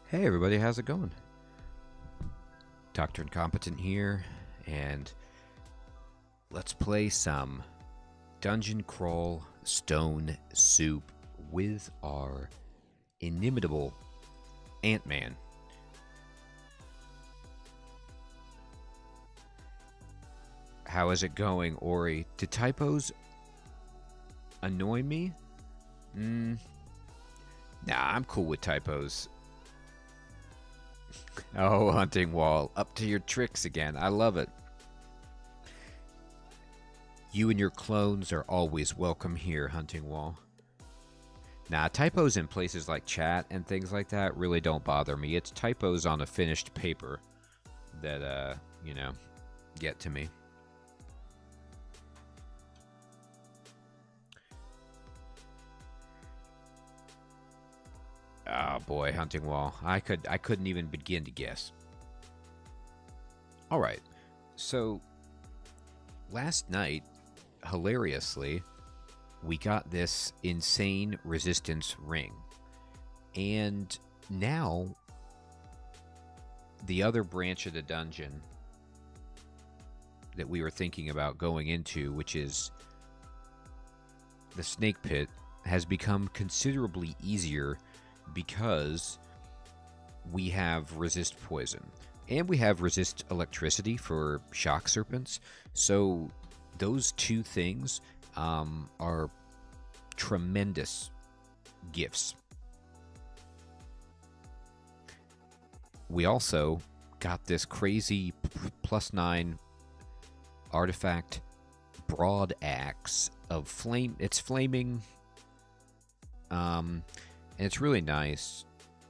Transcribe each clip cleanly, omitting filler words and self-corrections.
Hey everybody, how's it going? Dr. Incompetent here, and let's play some Dungeon Crawl Stone Soup with our inimitable Ant-Man. How is it going, Ori? Do typos annoy me? Nah, I'm cool with typos. Oh, Hunting Wall, up to your tricks again. I love it. You and your clones are always welcome here, Hunting Wall. Nah, typos in places like chat and things like that really don't bother me. It's typos on a finished paper that, get to me. Oh boy, Hunting Wall. I couldn't even begin to guess. All right. So last night, hilariously, we got this insane resistance ring. And now the other branch of the dungeon that we were thinking about going into, which is the snake pit, has become considerably easier because we have resist poison and we have resist electricity for shock serpents. So those two things are tremendous gifts. We also got this crazy +9 artifact broad axe of flame. It's flaming. And it's really nice.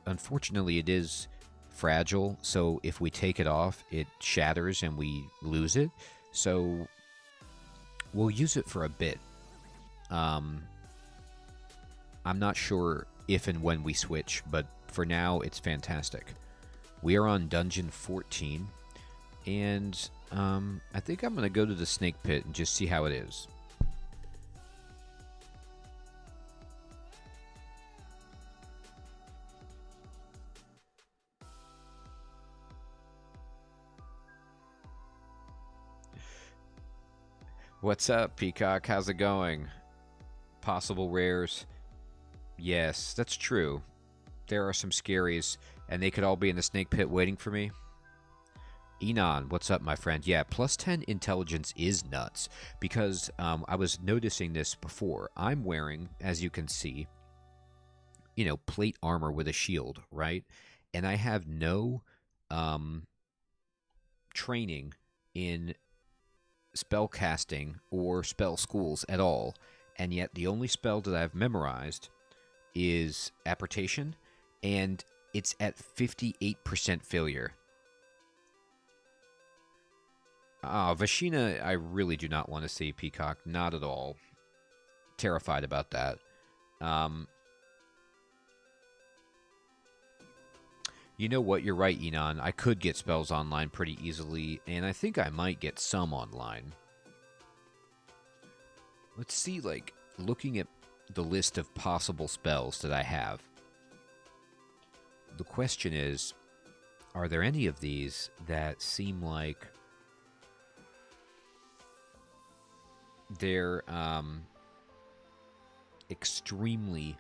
Unfortunately, it is fragile, so if we take it off, it shatters and we lose it. So we'll use it for a bit. I'm not sure if and when we switch, but for now, it's fantastic. We are on Dungeon 14, and I think I'm going to go to the snake pit and just see how it is. What's up, Peacock? How's it going? Possible rares? Yes, that's true. There are some scaries, and they could all be in the snake pit waiting for me. Enon, what's up, my friend? Yeah, +10 intelligence is nuts, because I was noticing this before. I'm wearing, as you can see, plate armor with a shield, right? And I have no training in spell casting or spell schools at all, and yet the only spell that I've memorized is Apportation, and it's at 58% failure. Vashina, I really do not want to see, Peacock. Not at all. Terrified about that. You know what? You're right, Enon. I could get spells online pretty easily, and I think I might get some online. Let's see, looking at the list of possible spells that I have. The question is, are there any of these that seem like they're extremely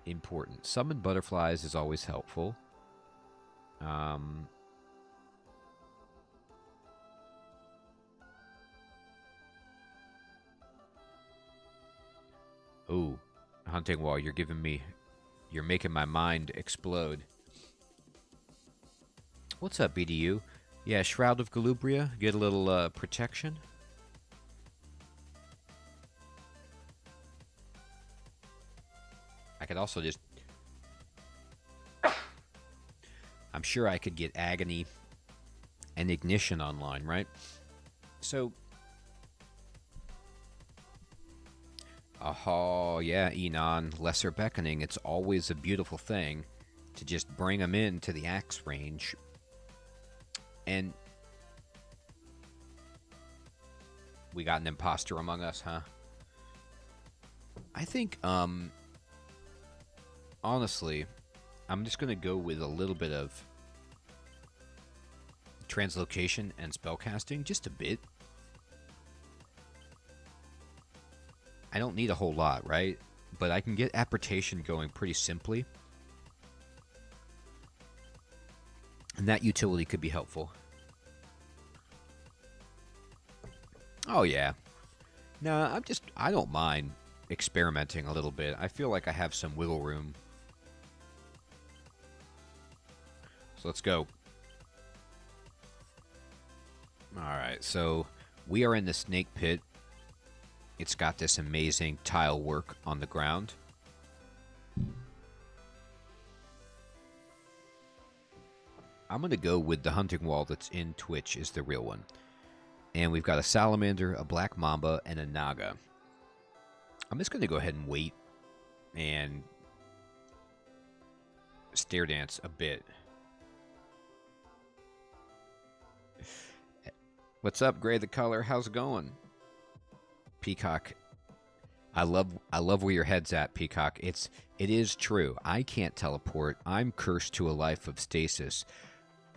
important? Summon butterflies is always helpful. Ooh, Hunting Wall, you're making my mind explode. What's up, BDU? Yeah, Shroud of Galubria, get a little protection. I could also just... I'm sure I could get Agony and Ignition online, right? So... Oh, yeah, Enon. Lesser Beckoning. It's always a beautiful thing to just bring them into the axe range. And... we got an imposter among us, huh? I think, honestly, I'm just going to go with a little bit of translocation and spellcasting, just a bit. I don't need a whole lot, right? But I can get apportation going pretty simply. And that utility could be helpful. Oh, yeah. No, I don't mind experimenting a little bit. I feel like I have some wiggle room. So let's go. Alright, so we are in the snake pit. It's got this amazing tile work on the ground. I'm going to go with the hunting wall that's in Twitch is the real one. And we've got a salamander, a black mamba, and a naga. I'm just going to go ahead and wait and stare dance a bit. What's up, Gray the Color? How's it going? Peacock. I love where your head's at, Peacock. It is true. I can't teleport. I'm cursed to a life of stasis.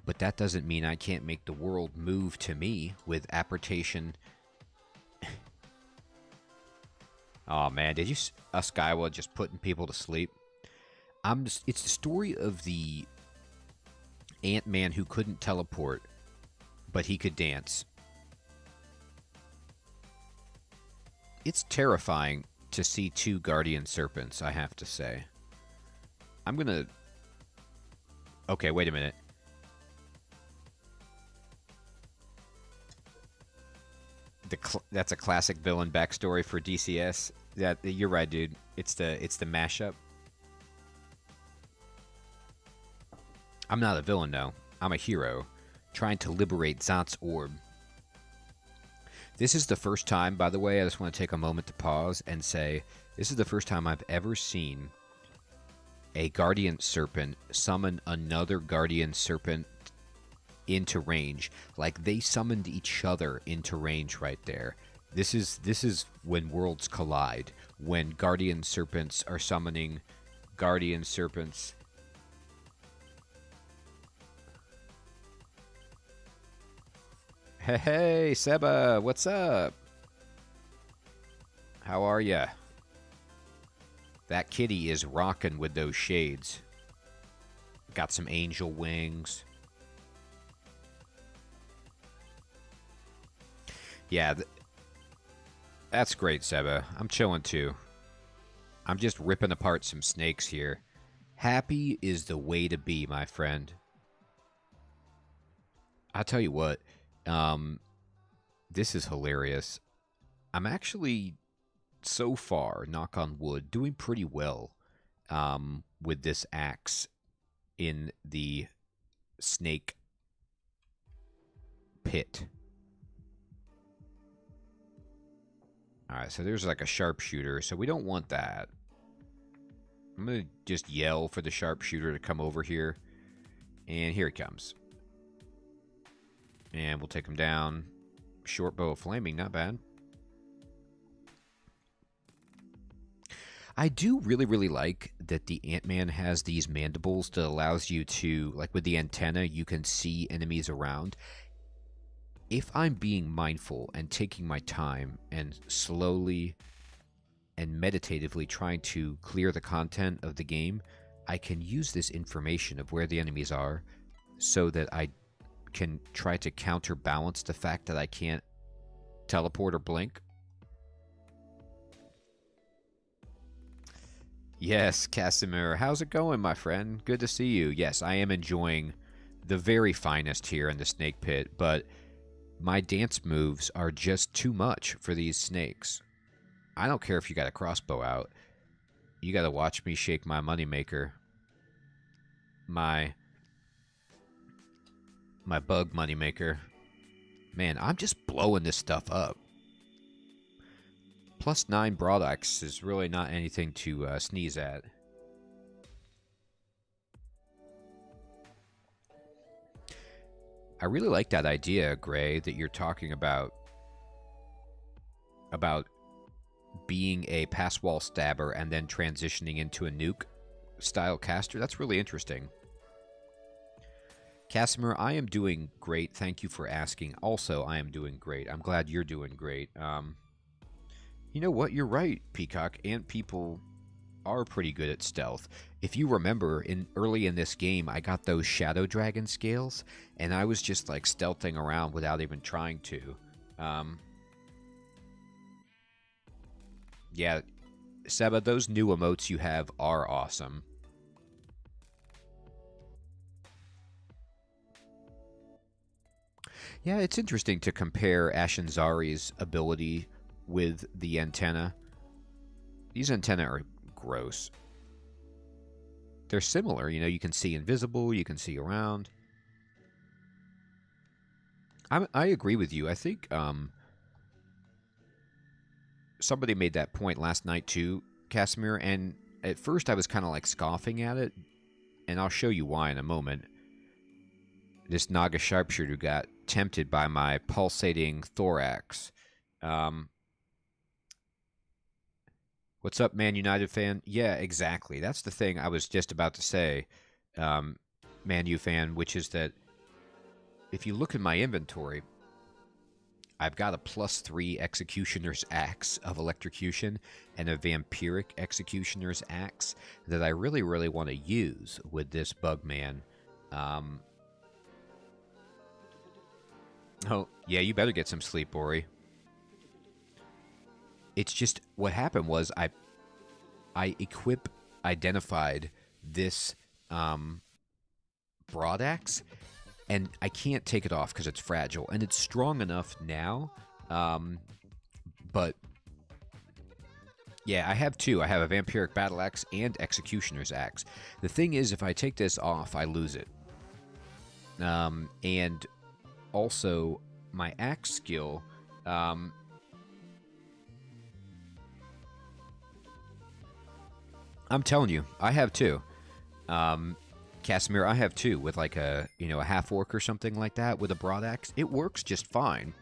But that doesn't mean I can't make the world move to me with apportation. Oh man, did you Skyward just putting people to sleep? It's the story of the Ant-Man who couldn't teleport, but he could dance. It's terrifying to see two guardian serpents, I have to say. I'm gonna... Okay, wait a minute. That's a classic villain backstory for DCS. You're right, dude. It's the mashup. I'm not a villain, though. I'm a hero, trying to liberate Zant's orb. This is the first time, by the way, I just want to take a moment to pause and say, this is the first time I've ever seen a guardian serpent summon another guardian serpent into range. Like, they summoned each other into range right there. This is when worlds collide, when guardian serpents are summoning guardian serpents. Hey, Seba, what's up? How are ya? That kitty is rocking with those shades. Got some angel wings. Yeah, that's great, Seba. I'm chilling too. I'm just ripping apart some snakes here. Happy is the way to be, my friend. I'll tell you what. This is hilarious. I'm actually, so far, knock on wood, doing pretty well with this axe in the snake pit. Alright, so there's like a sharpshooter, so we don't want that. I'm going to just yell for the sharpshooter to come over here. And here he comes. And we'll take him down. Short bow of flaming, not bad. I do really, really like that the Ant-Man has these mandibles that allows you to, like with the antenna, you can see enemies around. If I'm being mindful and taking my time and slowly and meditatively trying to clear the content of the game, I can use this information of where the enemies are so that I can try to counterbalance the fact that I can't teleport or blink. Yes, Casimir, how's it going, my friend? Good to see you. Yes, I am enjoying the very finest here in the snake pit, but my dance moves are just too much for these snakes. I don't care if you got a crossbow out. You got to watch me shake my moneymaker. My bug moneymaker. Man, I'm just blowing this stuff up. +9 Broadaxe is really not anything to sneeze at. I really like that idea, Gray, that you're talking about being a pass wall stabber and then transitioning into a nuke. style caster. That's really interesting. Casimir, I am doing great. Thank you for asking. Also, I am doing great. I'm glad you're doing great. You know what? You're right, Peacock. Ant people are pretty good at stealth. If you remember, early in this game, I got those Shadow Dragon scales, and I was just like stealthing around without even trying to. Yeah, Seba, those new emotes you have are awesome. Yeah, it's interesting to compare Ashinzari's ability with the antenna. These antennae are gross. They're similar, you know, you can see invisible, you can see around. I agree with you. I think somebody made that point last night too, Casimir, and at first I was kind of like scoffing at it, and I'll show you why in a moment. This Naga sharpshooter got tempted by my pulsating thorax. What's up, Man United fan? Yeah, exactly. That's the thing I was just about to say, Man U fan, which is that if you look at my inventory, I've got a +3 Executioner's Axe of Electrocution and a Vampiric Executioner's Axe that I really, really want to use with this Bugman. Oh, yeah, you better get some sleep, Ori. It's just, what happened was I identified this broadaxe, and I can't take it off because it's fragile, and it's strong enough now, but yeah, I have two. I have a Vampiric Battle Axe and Executioner's Axe. The thing is, if I take this off, I lose it. And also, my axe skill, I'm telling you, I have two. Casimir, I have two with like a, you know, a half orc or something like that with a broadaxe. It works just fine.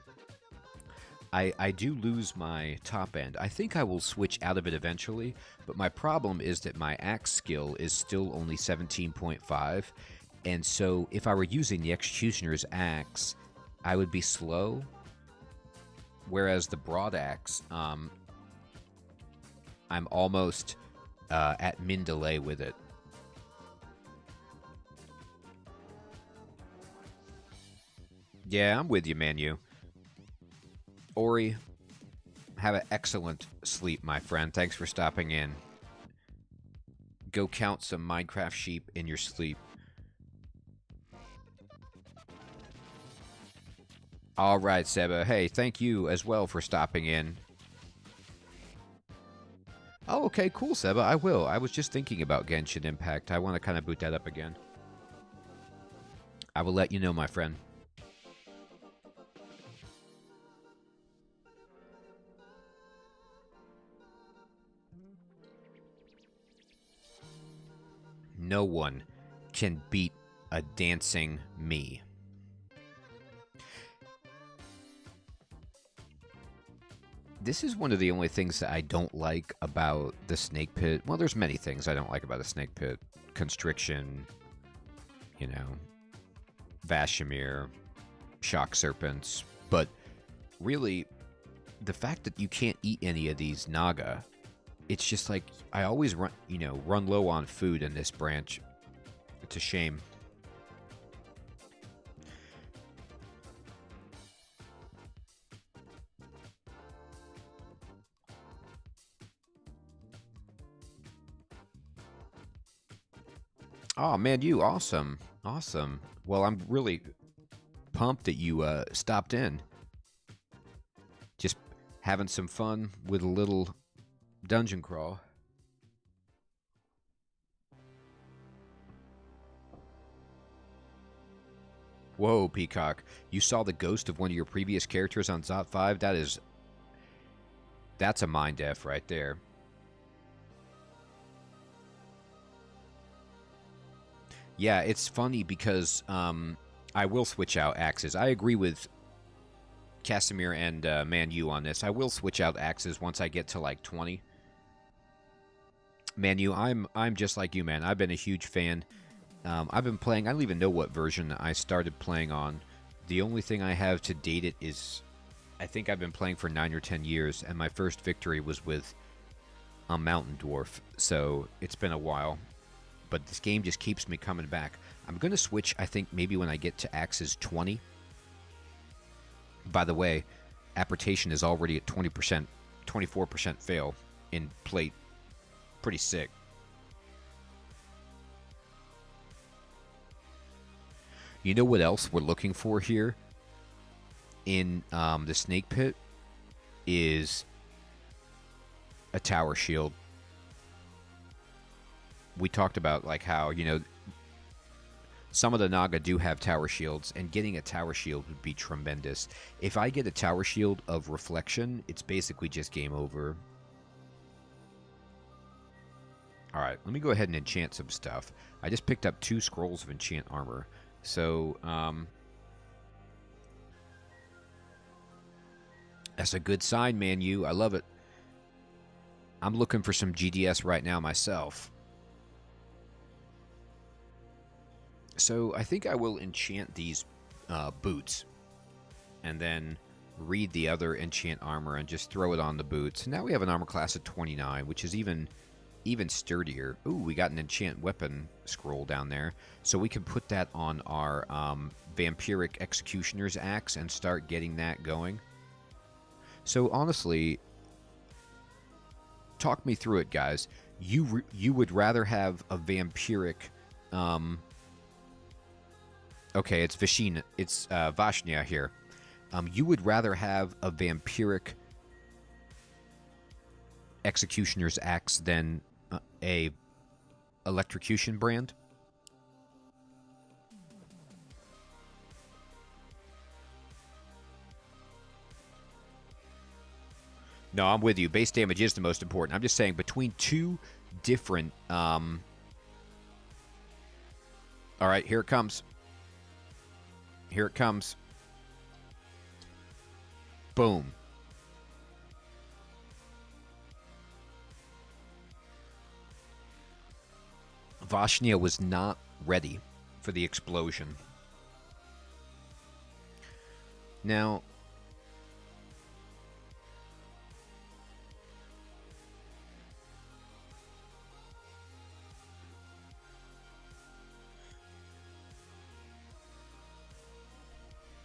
I do lose my top end. I think I will switch out of it eventually, but my problem is that my axe skill is still only 17.5, and so if I were using the Executioner's Axe, I would be slow, whereas the broadaxe, I'm almost at min delay with it. Yeah, I'm with you, Manu. Ori, have an excellent sleep, my friend. Thanks for stopping in. Go count some Minecraft sheep in your sleep. All right, Seba. Hey, thank you as well for stopping in. Oh, okay, cool, Seba. I will. I was just thinking about Genshin Impact. I want to kind of boot that up again. I will let you know, my friend. No one can beat a dancing me. This is one of the only things that I don't like about the Snake Pit. Well, there's many things I don't like about the Snake Pit. Constriction, you know, Vashimir, Shock Serpents. But really, the fact that you can't eat any of these Naga, it's just like, I always run low on food in this branch. It's a shame. Oh, man, you awesome. Awesome. Well, I'm really pumped that you stopped in. Just having some fun with a little dungeon crawl. Whoa, Peacock. You saw the ghost of one of your previous characters on Zot 5? That's a mind F right there. Yeah, it's funny because I will switch out axes. I agree with Casimir and Man U on this. I will switch out axes once I get to like 20. Man, I'm just like you, man. I've been a huge fan. I've been playing. I don't even know what version I started playing on. The only thing I have to date it is, I think I've been playing for 9 or 10 years, and my first victory was with a mountain dwarf. So it's been a while, but this game just keeps me coming back. I'm gonna switch. I think maybe when I get to Axes 20. By the way, apportation is already at 20%, 24% fail in plate. Pretty sick. You know what else we're looking for here in the snake pit is a tower shield. We talked about like how, you know, some of the Naga do have tower shields, and getting a tower shield would be tremendous. If I get a tower shield of reflection, it's basically just game over. Alright, let me go ahead and enchant some stuff. I just picked up 2 scrolls of enchant armor. So, that's a good sign, man. I love it. I'm looking for some GDS right now myself. So, I think I will enchant these boots. And then read the other enchant armor and just throw it on the boots. Now we have an armor class of 29, which is even sturdier. Ooh, we got an enchant weapon scroll down there. So we can put that on our Vampiric Executioner's Axe and start getting that going. So honestly, talk me through it, guys. You would rather have a Vampiric... okay, it's Vashina. It's Vashnia here. You would rather have a Vampiric Executioner's Axe than a electrocution brand? No, I'm with you. Base damage is the most important. I'm just saying between 2 different... all right, here it comes. Here it comes. Boom. Vashnia was not ready for the explosion. Now,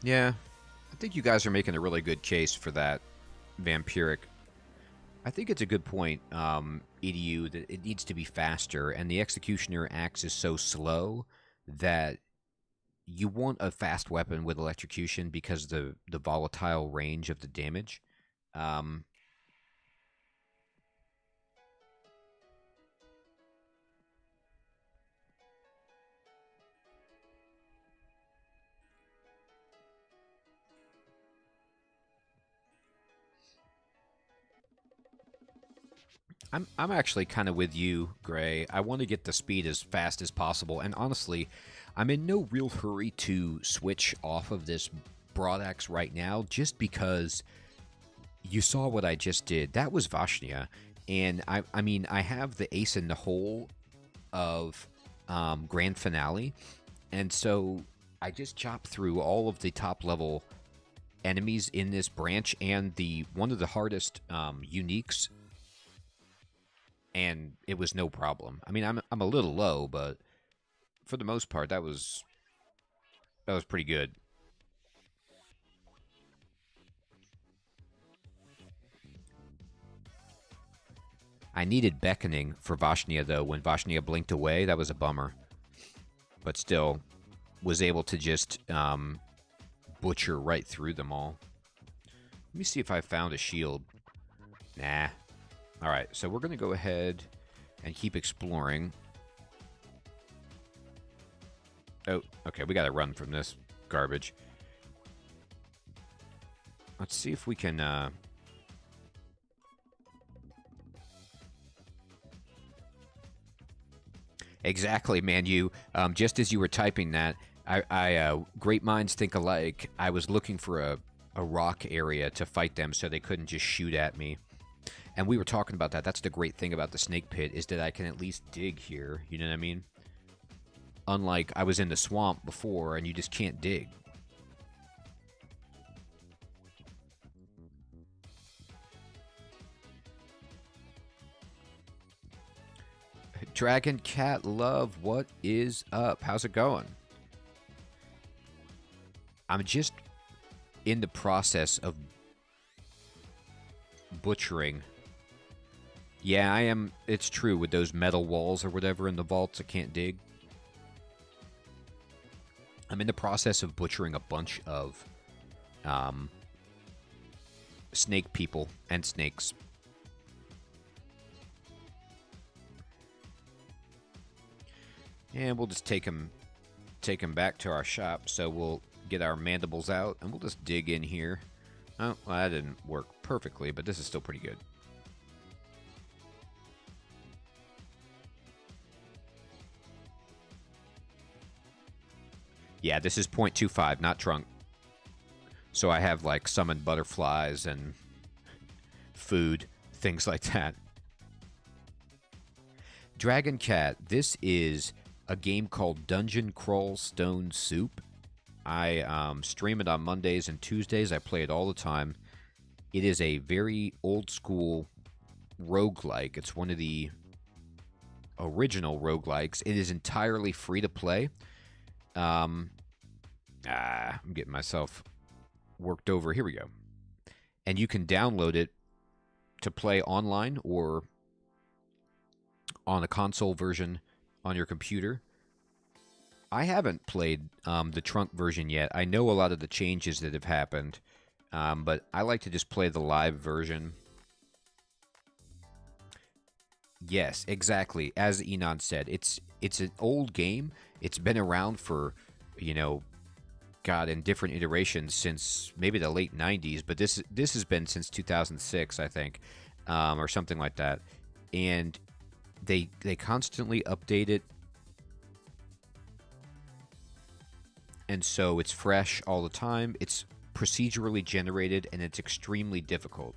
yeah, I think you guys are making a really good case for that Vampiric. I think it's a good point, EDU, that it needs to be faster, and the Executioner Axe is so slow that you want a fast weapon with electrocution because the volatile range of the damage. I'm actually kind of with you, Gray. I want to get the speed as fast as possible, and honestly, I'm in no real hurry to switch off of this broadaxe right now, just because you saw what I just did. That was Vashnia, and I mean, I have the ace in the hole of Grand Finale, and so I just chopped through all of the top level enemies in this branch and one of the hardest uniques, and it was no problem. I mean, I'm a little low, but for the most part, that was pretty good. I needed beckoning for Vashnia, though. When Vashnia blinked away, that was a bummer. But still, was able to just butcher right through them all. Let me see if I found a shield. Nah. Alright, so we're going to go ahead and keep exploring. Oh, okay, we got to run from this garbage. Let's see if we can... Exactly, man. Just as you were typing that, great minds think alike. I was looking for a rock area to fight them so they couldn't just shoot at me. And we were talking about that. That's the great thing about the snake pit is that I can at least dig here. You know what I mean? Unlike I was in the swamp before and you just can't dig. Dragon Cat Love, what is up? How's it going? I'm just in the process of butchering. Yeah, I am. It's true with those metal walls or whatever in the vaults. I can't dig. I'm in the process of butchering a bunch of snake people and snakes. And we'll just take them back to our shop. So we'll get our mandibles out and we'll just dig in here. Oh, well, that didn't work perfectly, but this is still pretty good. Yeah, this is 0.25, not trunk. So I have like summoned butterflies and food, things like that. Dragon Cat, this is a game called Dungeon Crawl Stone Soup. I stream it on Mondays and Tuesdays. I play it all the time. It is a very old school roguelike. It's one of the original roguelikes. It is entirely free to play. I'm getting myself worked over. Here we go. And you can download it to play online or on a console version on your computer. I haven't played the trunk version yet. I know a lot of the changes that have happened, but I like to just play the live version. Yes, exactly. As Enon said, it's an old game. It's been around for, you know, God, in different iterations since maybe the late 90s, but this has been since 2006, I think, or something like that. And they constantly update it. And so it's fresh all the time. It's procedurally generated and it's extremely difficult.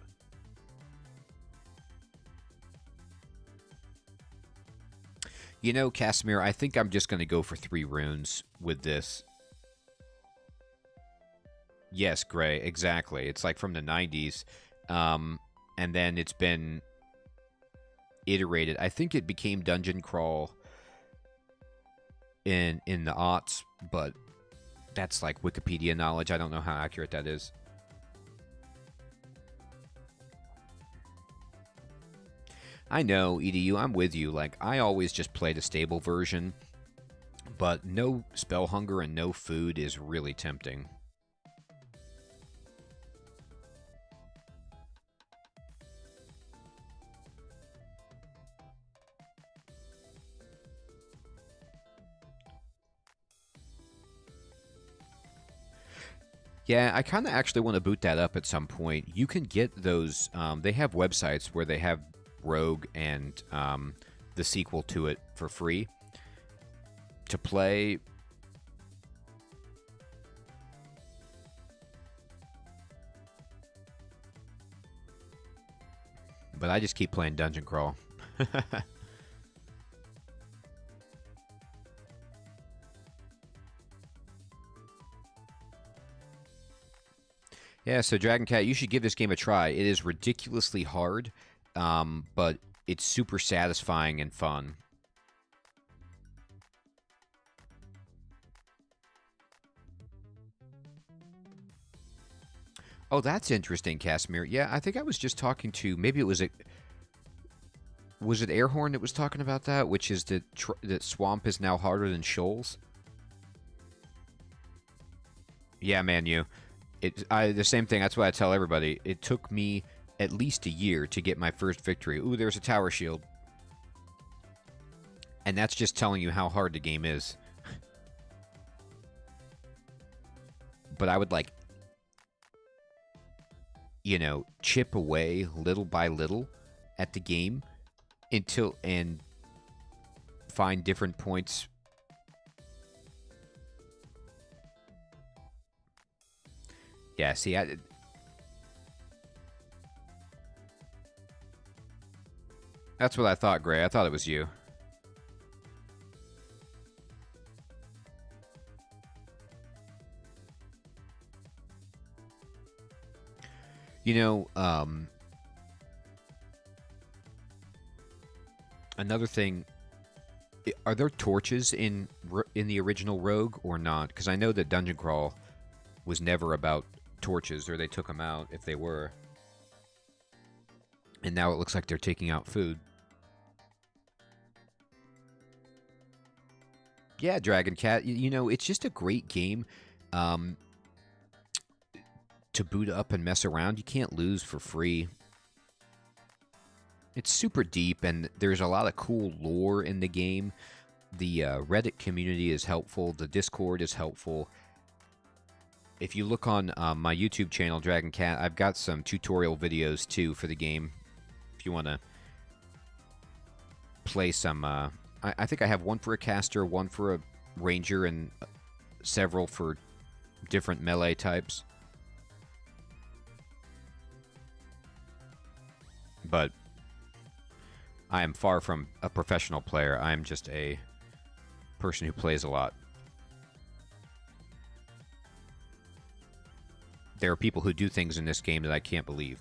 You know, Casimir, I think I'm just going to go for 3 runes with this. Yes, Gray, exactly. It's like from the 90s. And then it's been iterated. I think it became Dungeon Crawl in the aughts, but that's like Wikipedia knowledge. I don't know how accurate that is. I know, EDU, I'm with you. Like, I always just play the stable version, but no spell hunger and no food is really tempting. Yeah, I kind of actually want to boot that up at some point. You can get those. They have websites where they have Rogue and the sequel to it for free to play. But I just keep playing Dungeon Crawl. Yeah, so Dragon Cat, you should give this game a try. It is ridiculously hard, but it's super satisfying and fun. Oh, that's interesting, Casimir. Yeah, I think I was just talking to, maybe it was was it Airhorn that was talking about that, which is that Swamp is now harder than Shoals? Yeah, man, the same thing. That's what I tell everybody. It took me at least a year to get my first victory. Ooh, there's a tower shield. And that's just telling you how hard the game is. But I would, like, you know, chip away little by little at the game and find different points. Yeah, see, That's what I thought, Gray. I thought it was you. You know, another thing, are there torches in the original Rogue or not? Because I know that Dungeon Crawl was never about torches, or they took them out if they were. And now it looks like they're taking out food. Yeah, Dragon Cat. You know, it's just a great game to boot up and mess around. You can't lose for free. It's super deep, and there's a lot of cool lore in the game. The Reddit community is helpful. The Discord is helpful. If you look on my YouTube channel, Dragon Cat, I've got some tutorial videos, too, for the game. If you want to play some... I think I have one for a caster, one for a ranger, and several for different melee types. But I am far from a professional player. I am just a person who plays a lot. There are people who do things in this game that I can't believe.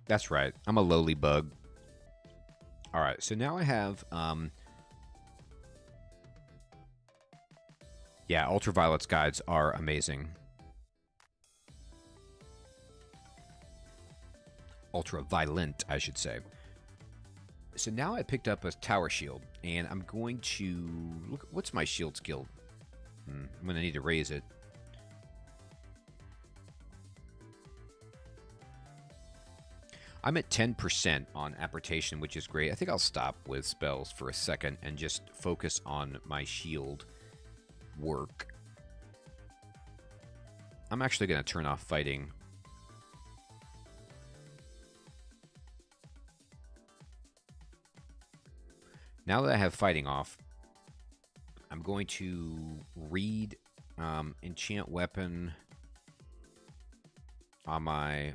That's right. I'm a lowly bug. Alright, so now I have... yeah, Ultraviolet's guides are amazing. Ultraviolent, I should say. So now I picked up a tower shield, and I'm going to... Look, what's my shield skill? I'm going to need to raise it. I'm at 10% on apportation, which is great. I think I'll stop with spells for a second and just focus on my shield work. I'm actually going to turn off fighting. Now that I have fighting off, I'm going to read enchant weapon on my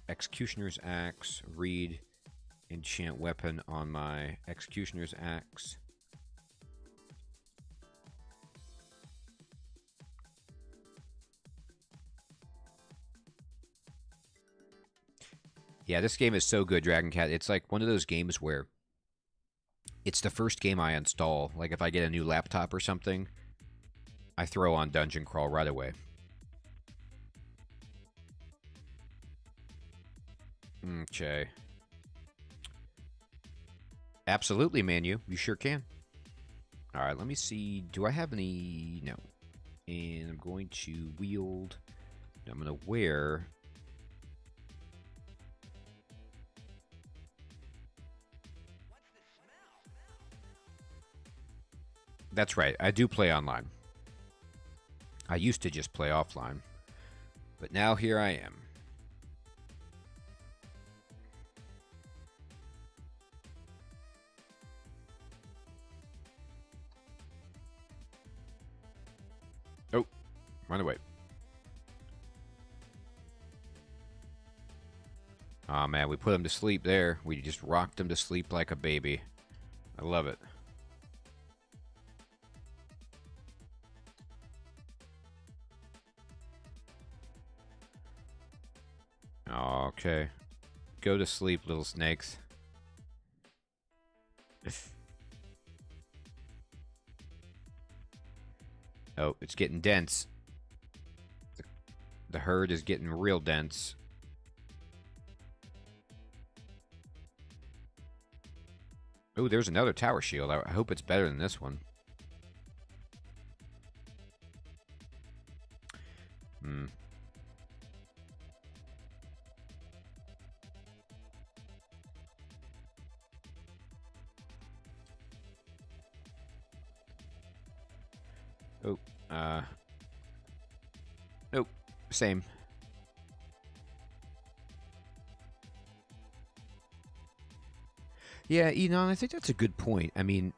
Executioner's Axe, read enchant weapon on my Executioner's Axe. Yeah, this game is so good, Dragon Cat. It's like one of those games where it's the first game I install. Like if I get a new laptop or something, I throw on Dungeon Crawl right away. Okay. Absolutely, Manu. You sure can. Alright, let me see. Do I have any... No. And I'm going to wield... I'm going to wear... That's right. I do play online. I used to just play offline. But now here I am. Oh, run away. Oh man, we put him to sleep there. We just rocked him to sleep like a baby. I love it. Okay. Go to sleep, little snakes. Oh, it's getting dense. The herd is getting real dense. Oh, there's another tower shield. I hope it's better than this one. Oh, nope, same. Yeah, I think that's a good point. I mean,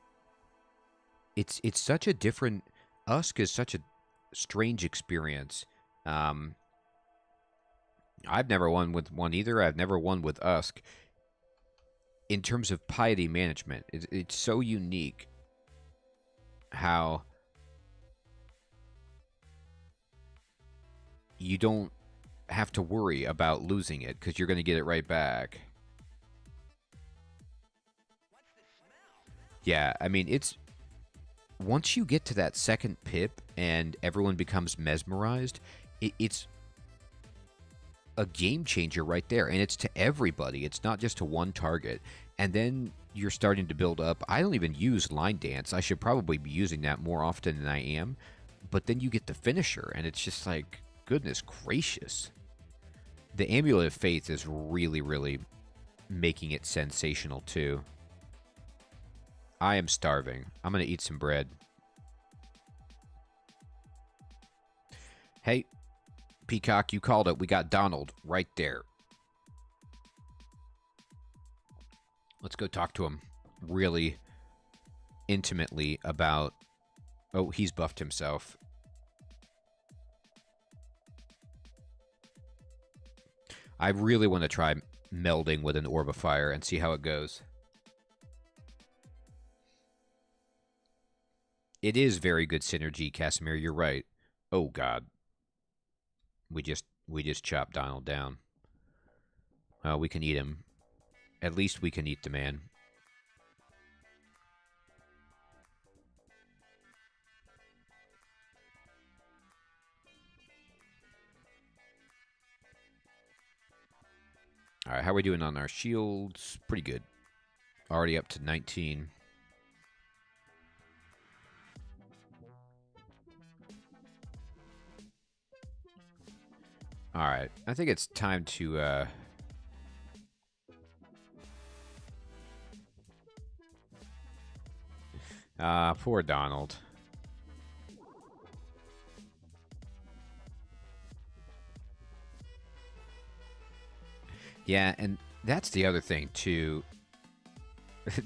it's such a different... Usk is such a strange experience. Um, I've never won with one either. I've never won with USK. In terms of piety management, it's so unique how you don't have to worry about losing it because you're going to get it right back. Yeah, I mean, it's once you get to that second pip and everyone becomes mesmerized, it's a game changer right there, and it's to everybody. It's not just to one target. And then you're starting to build up. I don't even use line dance. I should probably be using that more often than I am. But then you get the finisher, and it's just like, goodness gracious. The Amulet of Faith is really, really making it sensational too. I am starving. I'm going to eat some bread. Hey, Peacock, you called it. We got Donald right there. Let's go talk to him really intimately about... Oh, he's buffed himself. I really want to try melding with an Orb of Fire and see how it goes. It is very good synergy, Casimir. You're right. Oh, God. We just chopped Donald down. Well, we can eat him. At least we can eat the man. All right, how are we doing on our shields? Pretty good. Already up to 19. All right, I think it's time to poor Donald. Yeah, and that's the other thing, too.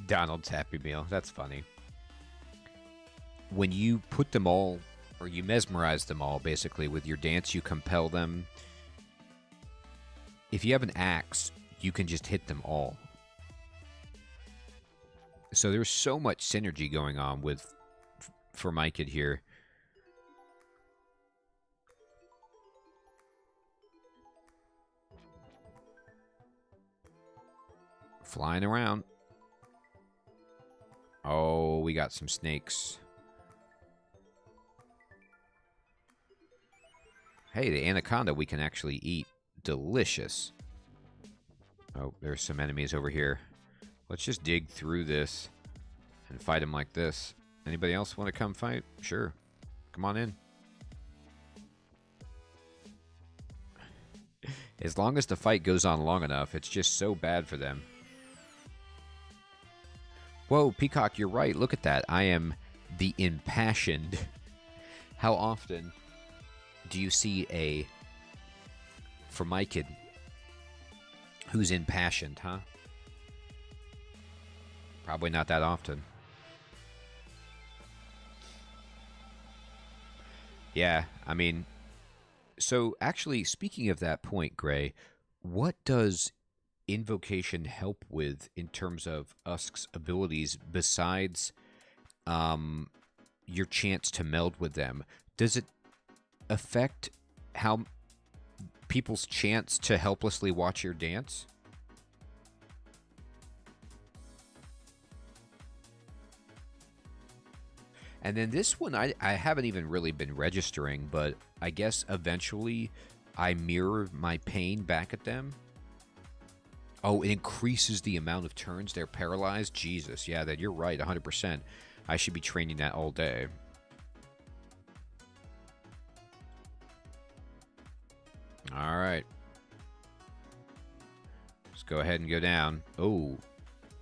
Donald's Happy Meal. That's funny. When you put them all, or you mesmerize them all, basically, with your dance, you compel them. If you have an axe, you can just hit them all. So there's so much synergy going on with Formicid here. Flying around. Oh, we got some snakes. Hey, the anaconda we can actually eat. Delicious. Oh, there's some enemies over here. Let's just dig through this and fight them like this. Anybody else want to come fight? Sure. Come on in. As long as the fight goes on long enough, it's just so bad for them. Whoa, Peacock, you're right. Look at that. I am the impassioned. How often do you see a Formicid who's impassioned, huh? Probably not that often. Yeah, I mean, so actually, speaking of that point, Gray, what does Invocation help with in terms of USK's abilities besides your chance to meld with them? Does it affect how people's chance to helplessly watch your dance? And then this one, I haven't even really been registering, but I guess eventually I mirror my pain back at them. Oh, it increases the amount of turns they're paralyzed? Jesus, yeah, that you're right, 100%. I should be training that all day. All right. Let's go ahead and go down. Oh,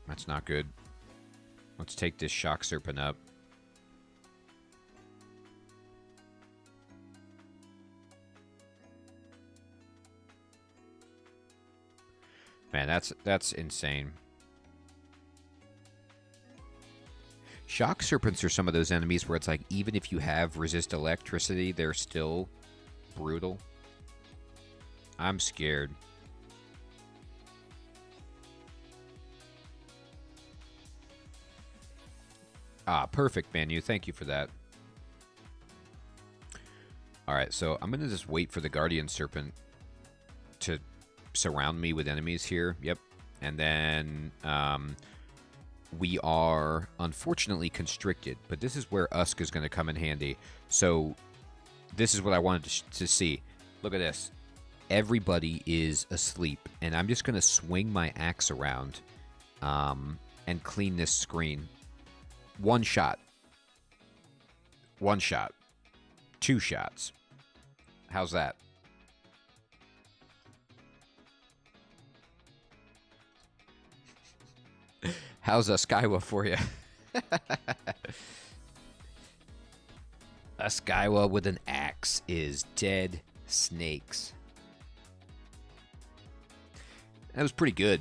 that's not good. Let's take this Shock Serpent up. Man, that's insane. Shock Serpents are some of those enemies where it's like, even if you have resist electricity, they're still brutal. I'm scared. Ah, perfect, Manu. Thank you for that. Alright, so I'm going to just wait for the Guardian Serpent to surround me with enemies here. Yep. And then we are unfortunately constricted, but this is where USK is going to come in handy. So this is what I wanted to see. Look at this. Everybody is asleep, and I'm just going to swing my axe around and clean this screen. One shot. One shot. Two shots. How's that? How's a Skyway for you? A Skyway with an axe is dead snakes. That was pretty good.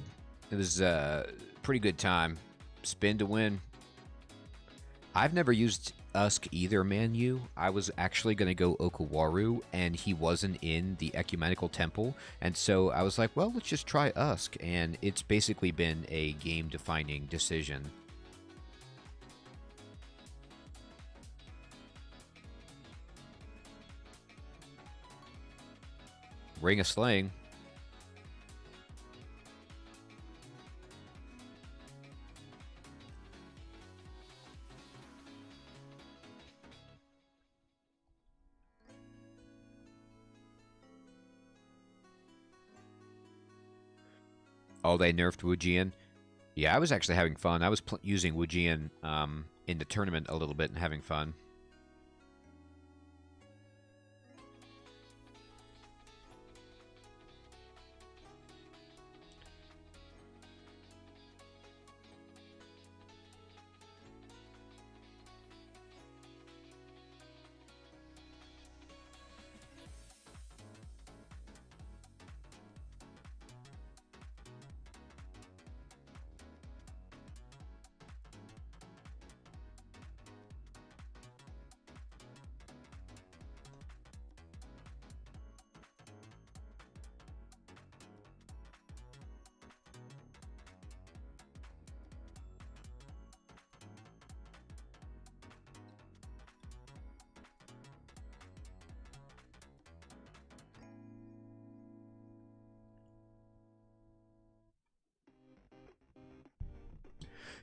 It was a pretty good time. Spin to win. I've never used USK either, Manu. I was actually going to go Okawaru, and he wasn't in the Ecumenical Temple, and so I was like, well, let's just try USK, and it's basically been a game-defining decision. Ring of Slaying. Oh, they nerfed Wujian? Yeah, I was actually having fun. I was using Wujian in the tournament a little bit and having fun.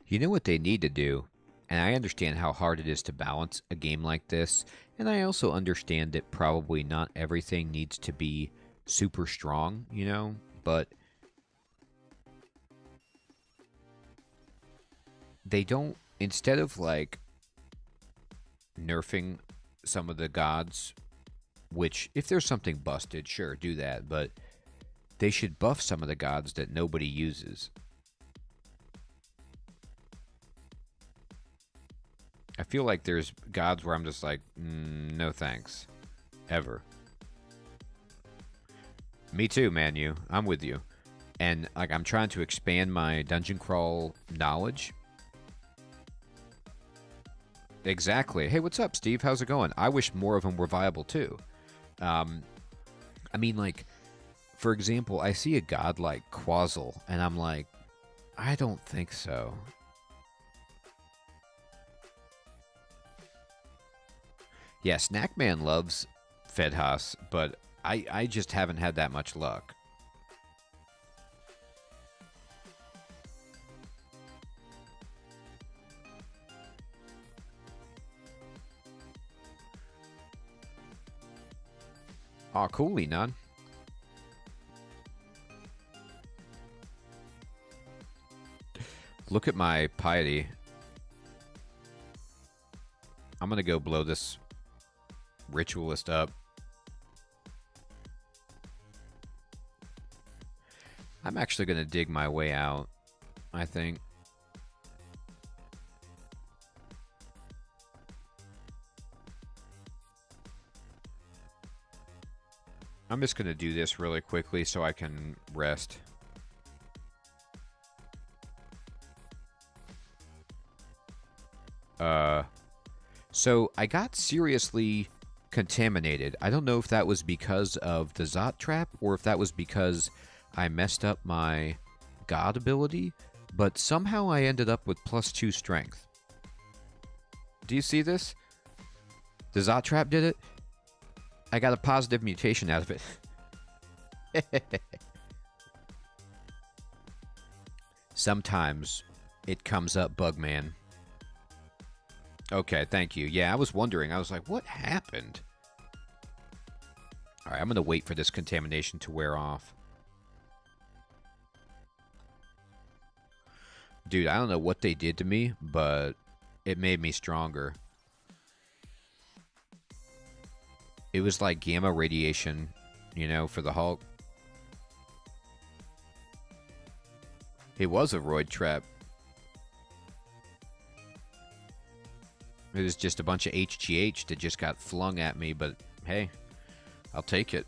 You know what they need to do? And I understand how hard it is to balance a game like this, and I also understand that probably not everything needs to be super strong, you know? But they don't, instead of like nerfing some of the gods, which if there's something busted, sure, do that, but they should buff some of the gods that nobody uses. I feel like there's gods where I'm just like, no thanks. Ever. Me too, Manu. I'm with you. And like I'm trying to expand my dungeon crawl knowledge. Exactly. Hey, what's up, Steve? How's it going? I wish more of them were viable too. I mean, like, for example, I see a god like Quazzle, and I'm like, I don't think so. Yeah, Snackman loves Fedhas, but I just haven't had that much luck. Aw, cool, Enon. Look at my piety. I'm gonna go blow this ritualist up. I'm actually gonna dig my way out, I think. I'm just gonna do this really quickly so I can rest. So I got seriously contaminated. I don't know if that was because of the Zot trap or if that was because I messed up my God ability, but somehow I ended up with +2 strength. Do you see this? The Zot trap did it. I got a positive mutation out of it. Sometimes it comes up, Bugman. Okay, thank you. Yeah, I was wondering. I was like, what happened? All right, I'm going to wait for this contamination to wear off. Dude, I don't know what they did to me, but it made me stronger. It was like gamma radiation, you know, for the Hulk. It was a roid trap. It was just a bunch of HGH that just got flung at me, but hey, I'll take it.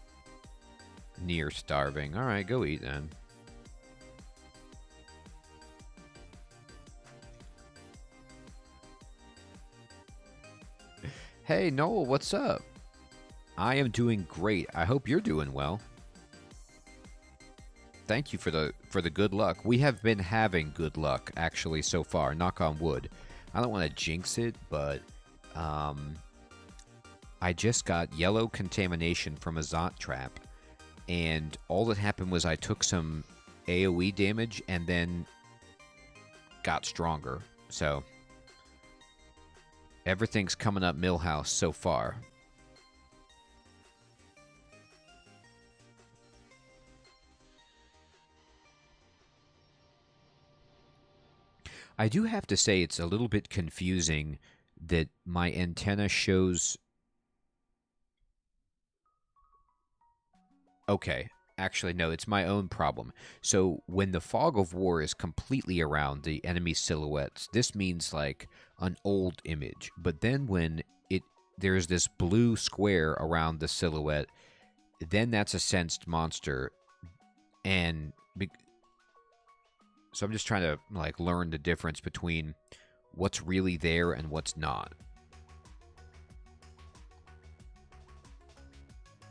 Near starving. All right, go eat then. Hey, Noel, what's up? I am doing great. I hope you're doing well. Thank you for the good luck. We have been having good luck, actually, so far. Knock on wood. I don't want to jinx it, but I just got yellow contamination from a Zot trap, and all that happened was I took some AoE damage and then got stronger. So everything's coming up Millhouse so far. I do have to say it's a little bit confusing that my antenna shows... Okay, actually no, it's my own problem. So when the fog of war is completely around the enemy silhouettes, this means like an old image. But then when there's this blue square around the silhouette, then that's a sensed monster. And... So I'm just trying to like learn the difference between what's really there and what's not.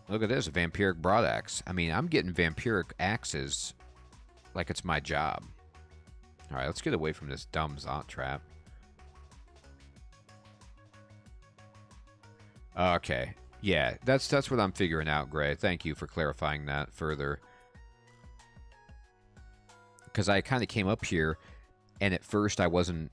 Look at this, a vampiric broadaxe. I mean, I'm getting vampiric axes like it's my job. All right, let's get away from this dumb Zot trap. Okay, yeah, that's what I'm figuring out, Gray. Thank you for clarifying that further. Because I kind of came up here, and at first I wasn't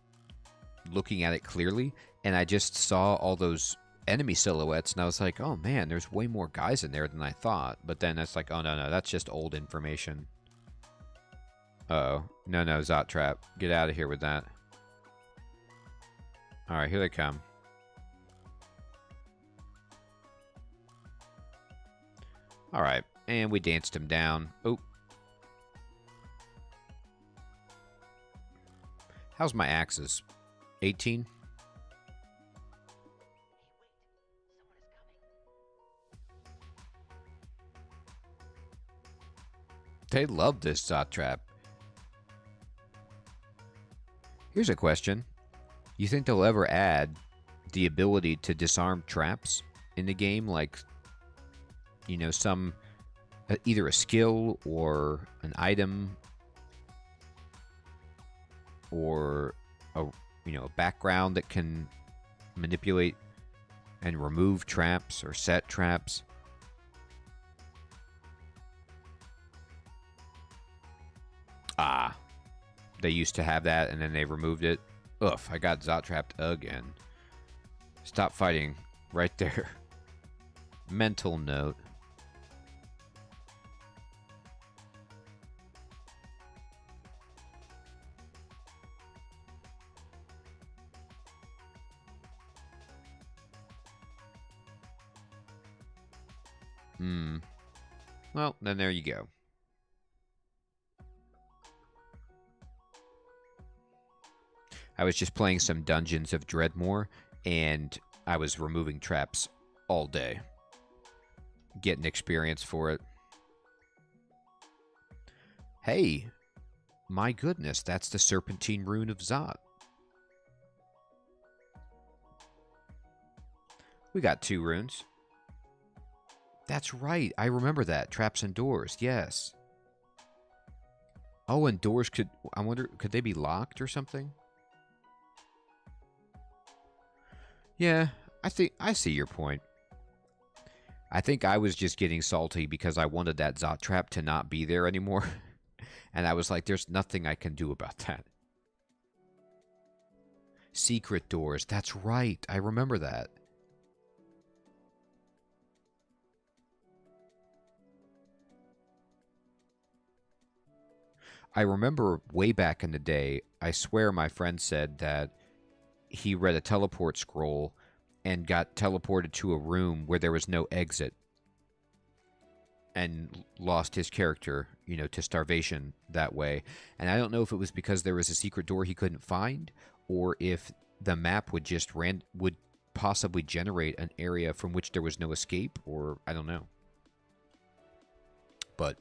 looking at it clearly, and I just saw all those enemy silhouettes, and I was like, oh man, there's way more guys in there than I thought. But then it's like, oh no, that's just old information. Uh-oh. No, Zot trap. Get out of here with that. Alright, here they come. Alright, and we danced him down. Oh. How's my axes? 18? They love this Zot trap. Here's a question. You think they'll ever add the ability to disarm traps in the game? Like, you know, some... either a skill or an item... or a background that can manipulate and remove traps or set traps. Ah, they used to have that and then they removed it. Ugh, I got Zot trapped again. Stop fighting right there. Mental note. Well, then there you go. I was just playing some Dungeons of Dreadmore, and I was removing traps all day. Getting experience for it. Hey! My goodness, that's the Serpentine Rune of Zot. We got 2 runes. That's right. I remember that. Traps and doors. Yes. Oh, and doors could... I wonder, could they be locked or something? Yeah, I think I see your point. I think I was just getting salty because I wanted that Zot trap to not be there anymore. And I was like, there's nothing I can do about that. Secret doors. That's right. I remember that. I remember way back in the day, I swear my friend said that he read a teleport scroll and got teleported to a room where there was no exit and lost his character, you know, to starvation that way. And I don't know if it was because there was a secret door he couldn't find or if the map would just would possibly generate an area from which there was no escape, or I don't know. But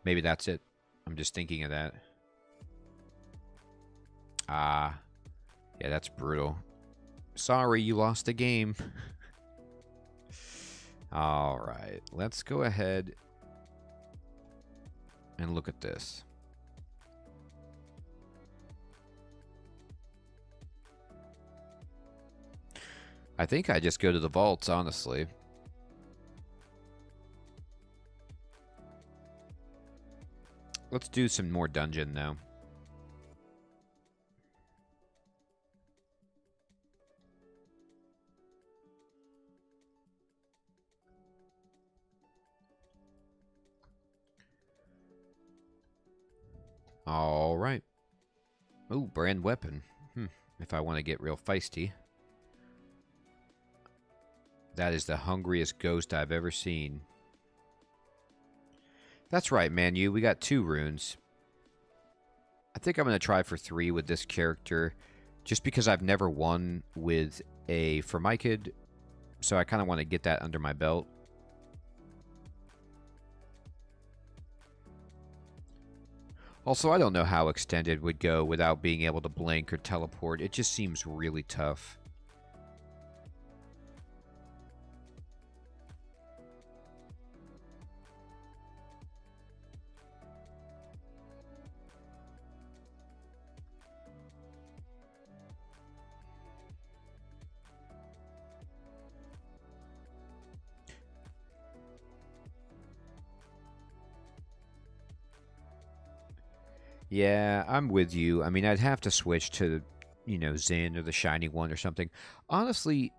maybe that's it. I'm just thinking of that. Ah, yeah, that's brutal. Sorry, you lost the game. All right, let's go ahead and look at this. I think I just go to the vaults, honestly. Let's do some more dungeon now. All right. Oh, brand weapon. If I want to get real feisty. That is the hungriest ghost I've ever seen. That's right, Manu. We got 2 runes. I think I'm going to try for 3 with this character. Just because I've never won with a Formicid. So I kind of want to get that under my belt. Also, I don't know how extended would go without being able to blink or teleport. It just seems really tough. Yeah, I'm with you. I mean, I'd have to switch to, you know, Zen or the Shiny One or something. Honestly,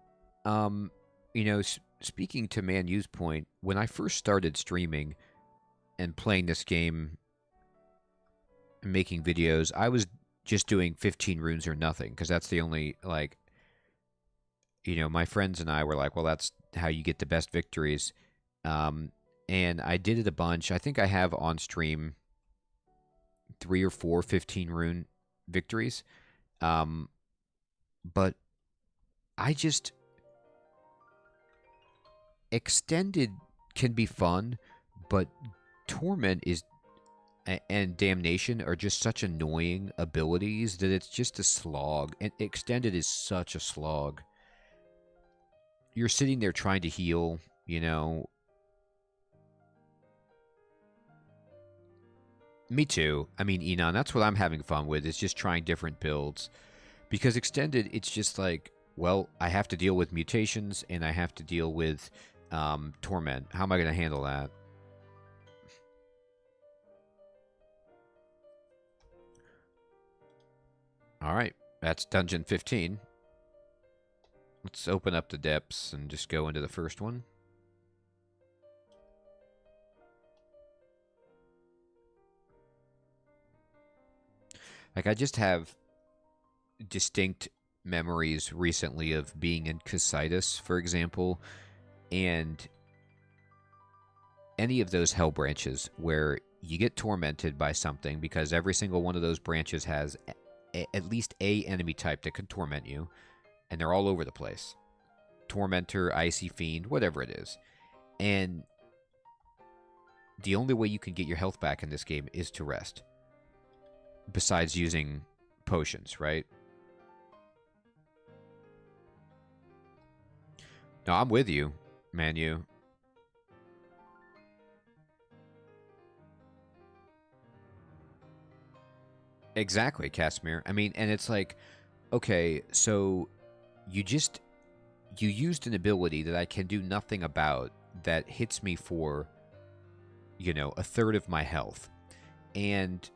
you know, speaking to Manu's point, when I first started streaming and playing this game and making videos, I was just doing 15 runes or nothing because that's the only, like, you know, my friends and I were like, well, that's how you get the best victories. And I did it a bunch. I think I have on stream 3 or 4 15 rune victories. But I just... Extended can be fun, but Torment is... and Damnation are just such annoying abilities that it's just a slog. And Extended is such a slog. You're sitting there trying to heal, you know. Me too. I mean, Enon, that's what I'm having fun with, is just trying different builds. Because Extended, it's just like, well, I have to deal with mutations, and I have to deal with Torment. How am I going to handle that? Alright, that's Dungeon 15. Let's open up the depths and just go into the first one. Like, I just have distinct memories recently of being in Casitas, for example, and any of those hell branches where you get tormented by something because every single one of those branches has at least a enemy type that can torment you, and they're all over the place. Tormentor, Icy Fiend, whatever it is. And the only way you can get your health back in this game is to rest. Besides using potions, right? No, I'm with you, Manu. Exactly, Casimir. I mean, and it's like, okay, so you just you used an ability that I can do nothing about that hits me for, a third of my health. And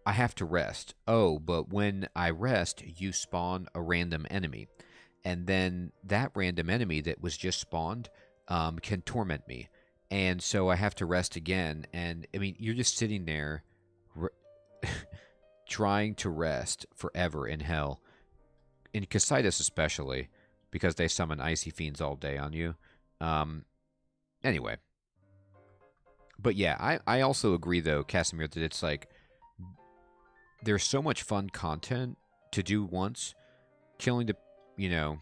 I have to rest. Oh, but when I rest, you spawn a random enemy. And then that random enemy that was just spawned can torment me. And so I have to rest again. And I mean, you're just sitting there trying to rest forever in hell. In Casitas, especially, because they summon icy fiends all day on you. Um, anyway. But yeah, I also agree, though, Casimir, that it's like there's so much fun content to do once. Killing the, you know,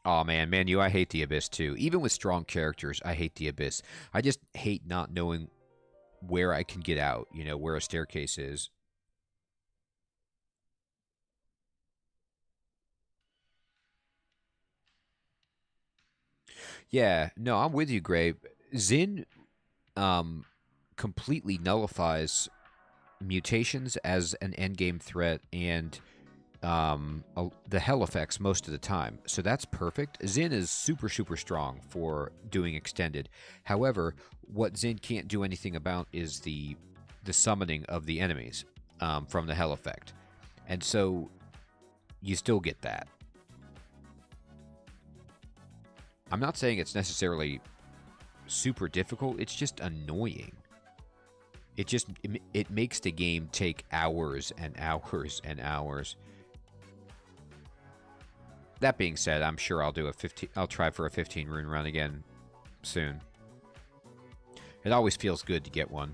oh man, I hate the Abyss too. Even with strong characters, I hate the Abyss. I just hate not knowing where I can get out, where a staircase is. Yeah, no, I'm with you, Gray. Zin um, completely nullifies mutations as an endgame threat and the hell effects most of the time. So that's perfect. Zin is super, super strong for doing extended. However, what Zin can't do anything about is the summoning of the enemies from the hell effect. And so you still get that. I'm not saying it's necessarily super difficult. It's just annoying. It makes the game take hours and hours and hours. That being said, I'm sure I'll do a 15. I'll try for a 15 rune run again soon. It always feels good to get one.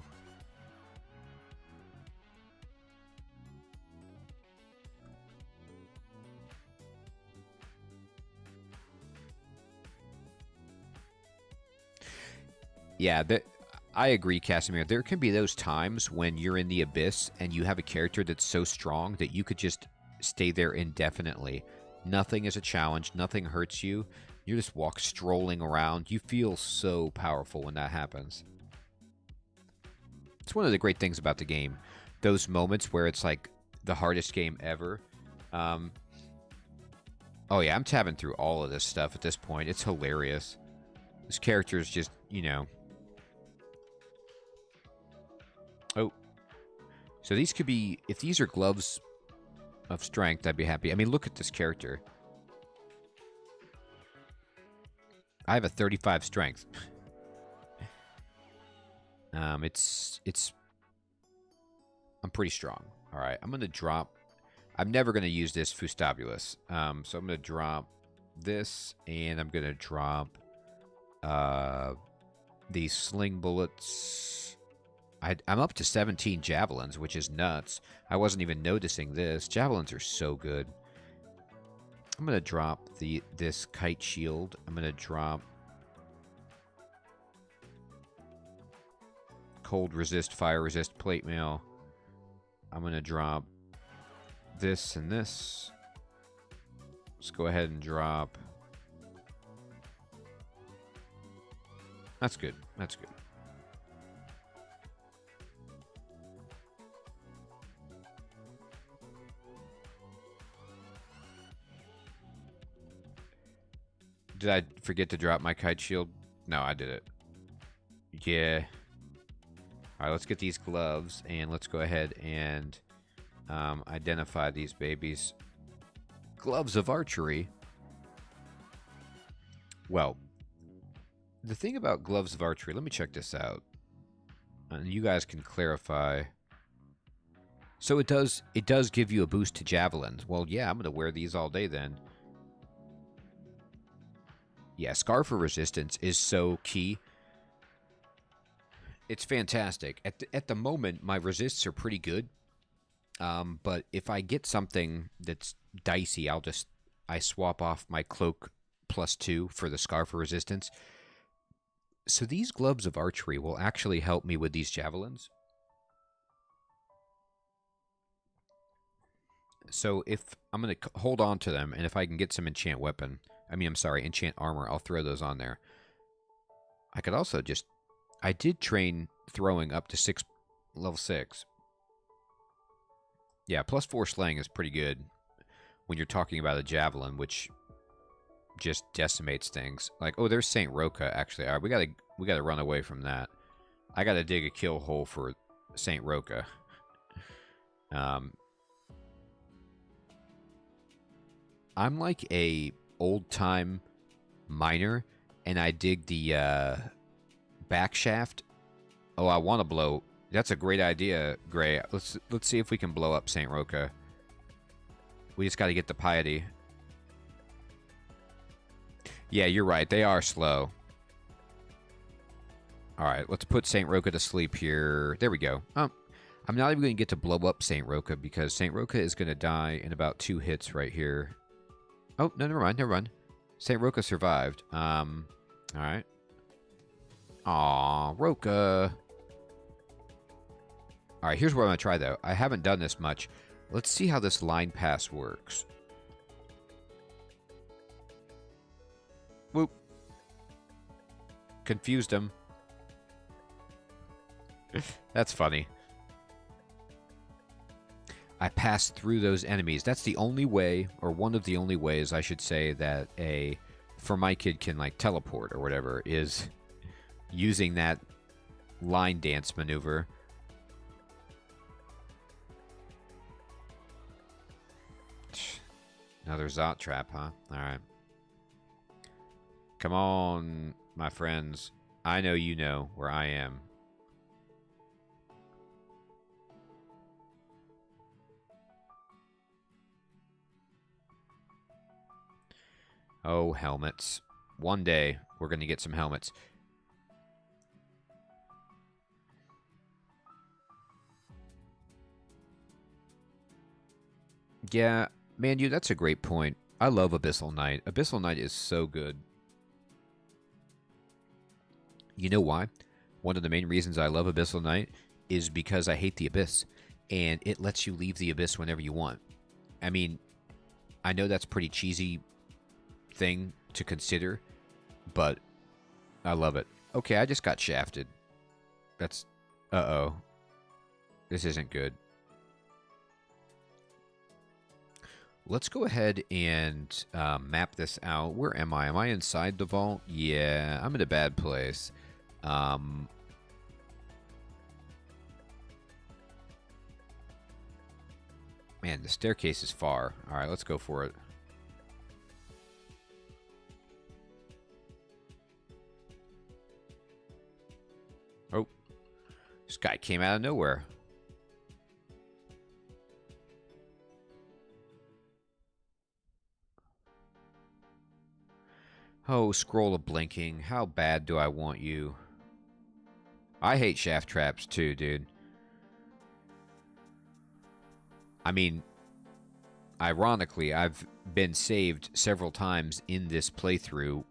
Yeah, I agree, Casimir. There can be those times when you're in the abyss and you have a character that's so strong that you could just stay there indefinitely. Nothing is a challenge. Nothing hurts you. You just walk strolling around. You feel so powerful when that happens. It's one of the great things about the game. Those moments where it's like the hardest game ever. Oh yeah, I'm tabbing through all of this stuff at this point. It's hilarious. This character is just, Oh. So these could be... If these are gloves of strength, I'd be happy. I mean, look at this character. I have a 35 strength. It's... I'm pretty strong. All right, I'm going to drop... I'm never going to use this Fustabulous. So I'm going to drop this, and I'm going to drop these sling bullets. I'm up to 17 javelins, which is nuts. I wasn't even noticing this. Javelins are so good. I'm going to drop this kite shield. I'm going to drop cold resist, fire resist, plate mail. I'm going to drop this and this. Let's go ahead and drop. That's good. That's good. Did I forget to drop my kite shield? No, I did it. Yeah. All right, let's get these gloves, and let's go ahead and identify these babies. Gloves of archery. Well, the thing about gloves of archery, let me check this out. And you guys can clarify. So it does give you a boost to javelins. Well, yeah, I'm going to wear these all day then. Yeah, Scarf of Resistance is so key. It's fantastic. At the moment, my resists are pretty good. But if I get something that's dicey, I swap off my cloak +2 for the Scarf of Resistance. So these gloves of archery will actually help me with these javelins. So if I'm going to hold on to them, and if I can get some enchant weapon, enchant armor, I'll throw those on there. I could also just... I did train throwing up to level 6. Yeah, +4 slaying is pretty good when you're talking about a javelin, which just decimates things. Like, oh, there's Saint Roca, actually. All right, we gotta run away from that. I gotta dig a kill hole for Saint Roca. I'm like a old-time miner, and I dig the back shaft. Oh, I want to blow. That's a great idea, Gray. Let's see if we can blow up Saint Roca. We just got to get the piety. Yeah, you're right. They are slow. All right, let's put Saint Roca to sleep here. There we go. I'm not even going to get to blow up Saint Roca because Saint Roca is going to die in about 2 hits right here. Oh, no, never mind, never mind. Saint Roca survived. All right. Aw, Roca. All right, here's what I'm going to try, though. I haven't done this much. Let's see how this line pass works. Whoop. Confused him. That's funny. I passed through those enemies. That's the only way, or one of the only ways, I should say, that a Formicid can, like, teleport or whatever, is using that line dance maneuver. Another Zot trap, huh? Alright. Come on, my friends. I know you know where I am. Oh, helmets. One day, we're going to get some helmets. Yeah, man, that's a great point. I love Abyssal Knight. Abyssal Knight is so good. You know why? One of the main reasons I love Abyssal Knight is because I hate the Abyss. And it lets you leave the Abyss whenever you want. I mean, I know that's a pretty cheesy thing to consider, but I love it. Okay, I just got shafted. That's... Uh-oh. This isn't good. Let's go ahead and map this out. Where am I? Am I inside the vault? Yeah, I'm in a bad place. Man, the staircase is far. All right, let's go for it. Oh, this guy came out of nowhere. Oh, scroll of blinking. How bad do I want you? I hate shaft traps too, dude. I mean, ironically, I've been saved several times in this playthrough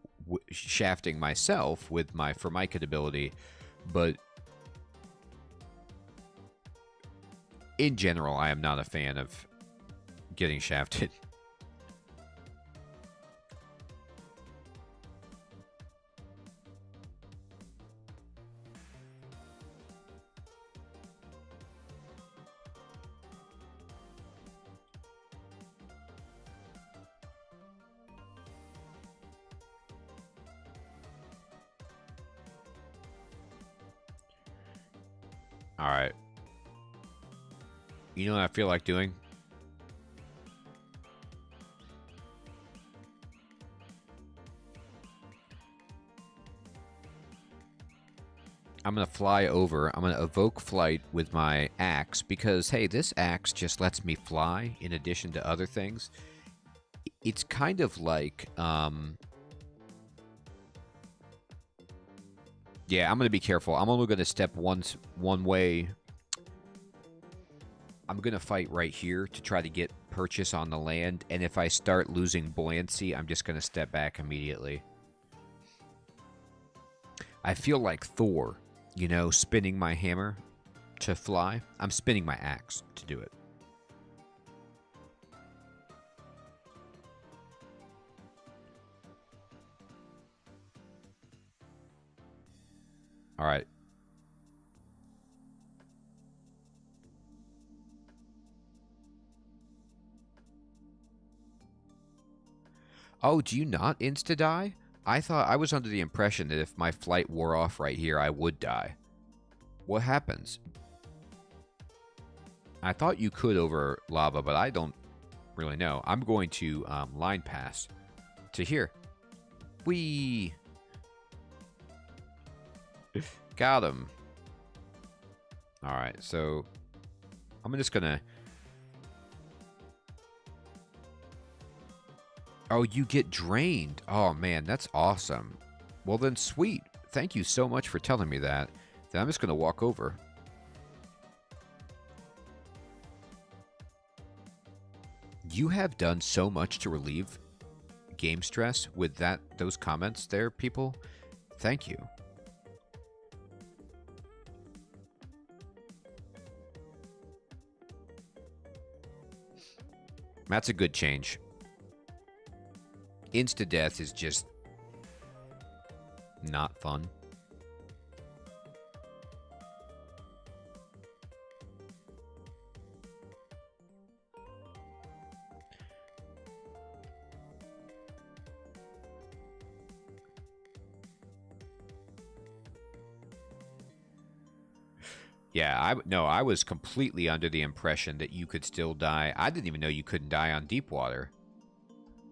shafting myself with my Formicid ability, but in general, I am not a fan of getting shafted. Alright. You know what I feel like doing? I'm going to fly over. I'm going to evoke flight with my axe because, hey, this axe just lets me fly in addition to other things. It's kind of like... Yeah, I'm going to be careful. I'm only going to step one way. I'm going to fight right here to try to get purchase on the land. And if I start losing buoyancy, I'm just going to step back immediately. I feel like Thor, you know, spinning my hammer to fly. I'm spinning my axe to do it. All right. Oh, do you not insta-die? I thought I was under the impression that if my flight wore off right here, I would die. What happens? I thought you could over lava, but I don't really know. I'm going to line pass to here. Whee! Got him. All right, so I'm just gonna... Oh, you get drained. Oh, man, that's awesome. Well, then, sweet. Thank you so much for telling me that. Then I'm just gonna walk over. You have done so much to relieve game stress with those comments there, people. Thank you. That's a good change. Insta-death is just not fun. Yeah, I was completely under the impression that you could still die. I didn't even know you couldn't die on deep water.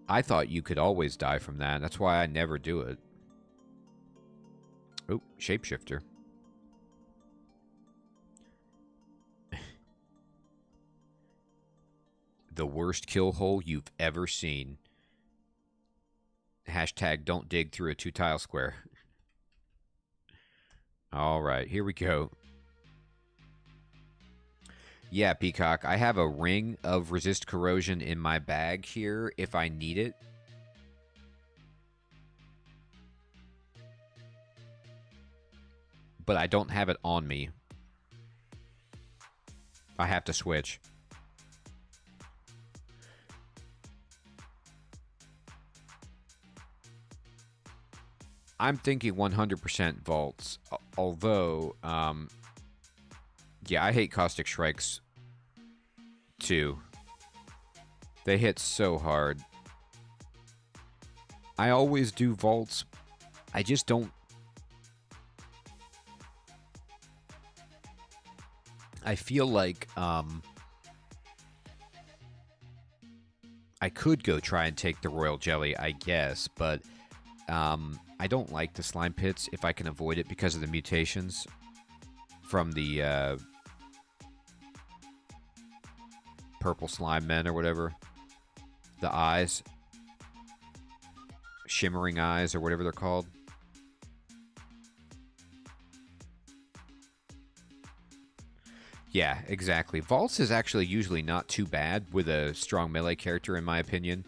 I thought you could always die from that. That's why I never do it. Oh, shapeshifter. The worst kill hole you've ever seen. Hashtag don't dig through a 2-tile square. All right, here we go. Yeah, Peacock, I have a ring of resist corrosion in my bag here if I need it. But I don't have it on me. I have to switch. I'm thinking 100% vaults, although, yeah, I hate caustic strikes, too. They hit so hard. I always do vaults. I just don't... I feel like, I could go try and take the royal jelly, I guess, but, I don't like the slime pits if I can avoid it because of the mutations from the, purple slime men or whatever. The eyes. Shimmering eyes or whatever they're called. Yeah, exactly. Vaults is actually usually not too bad with a strong melee character, in my opinion.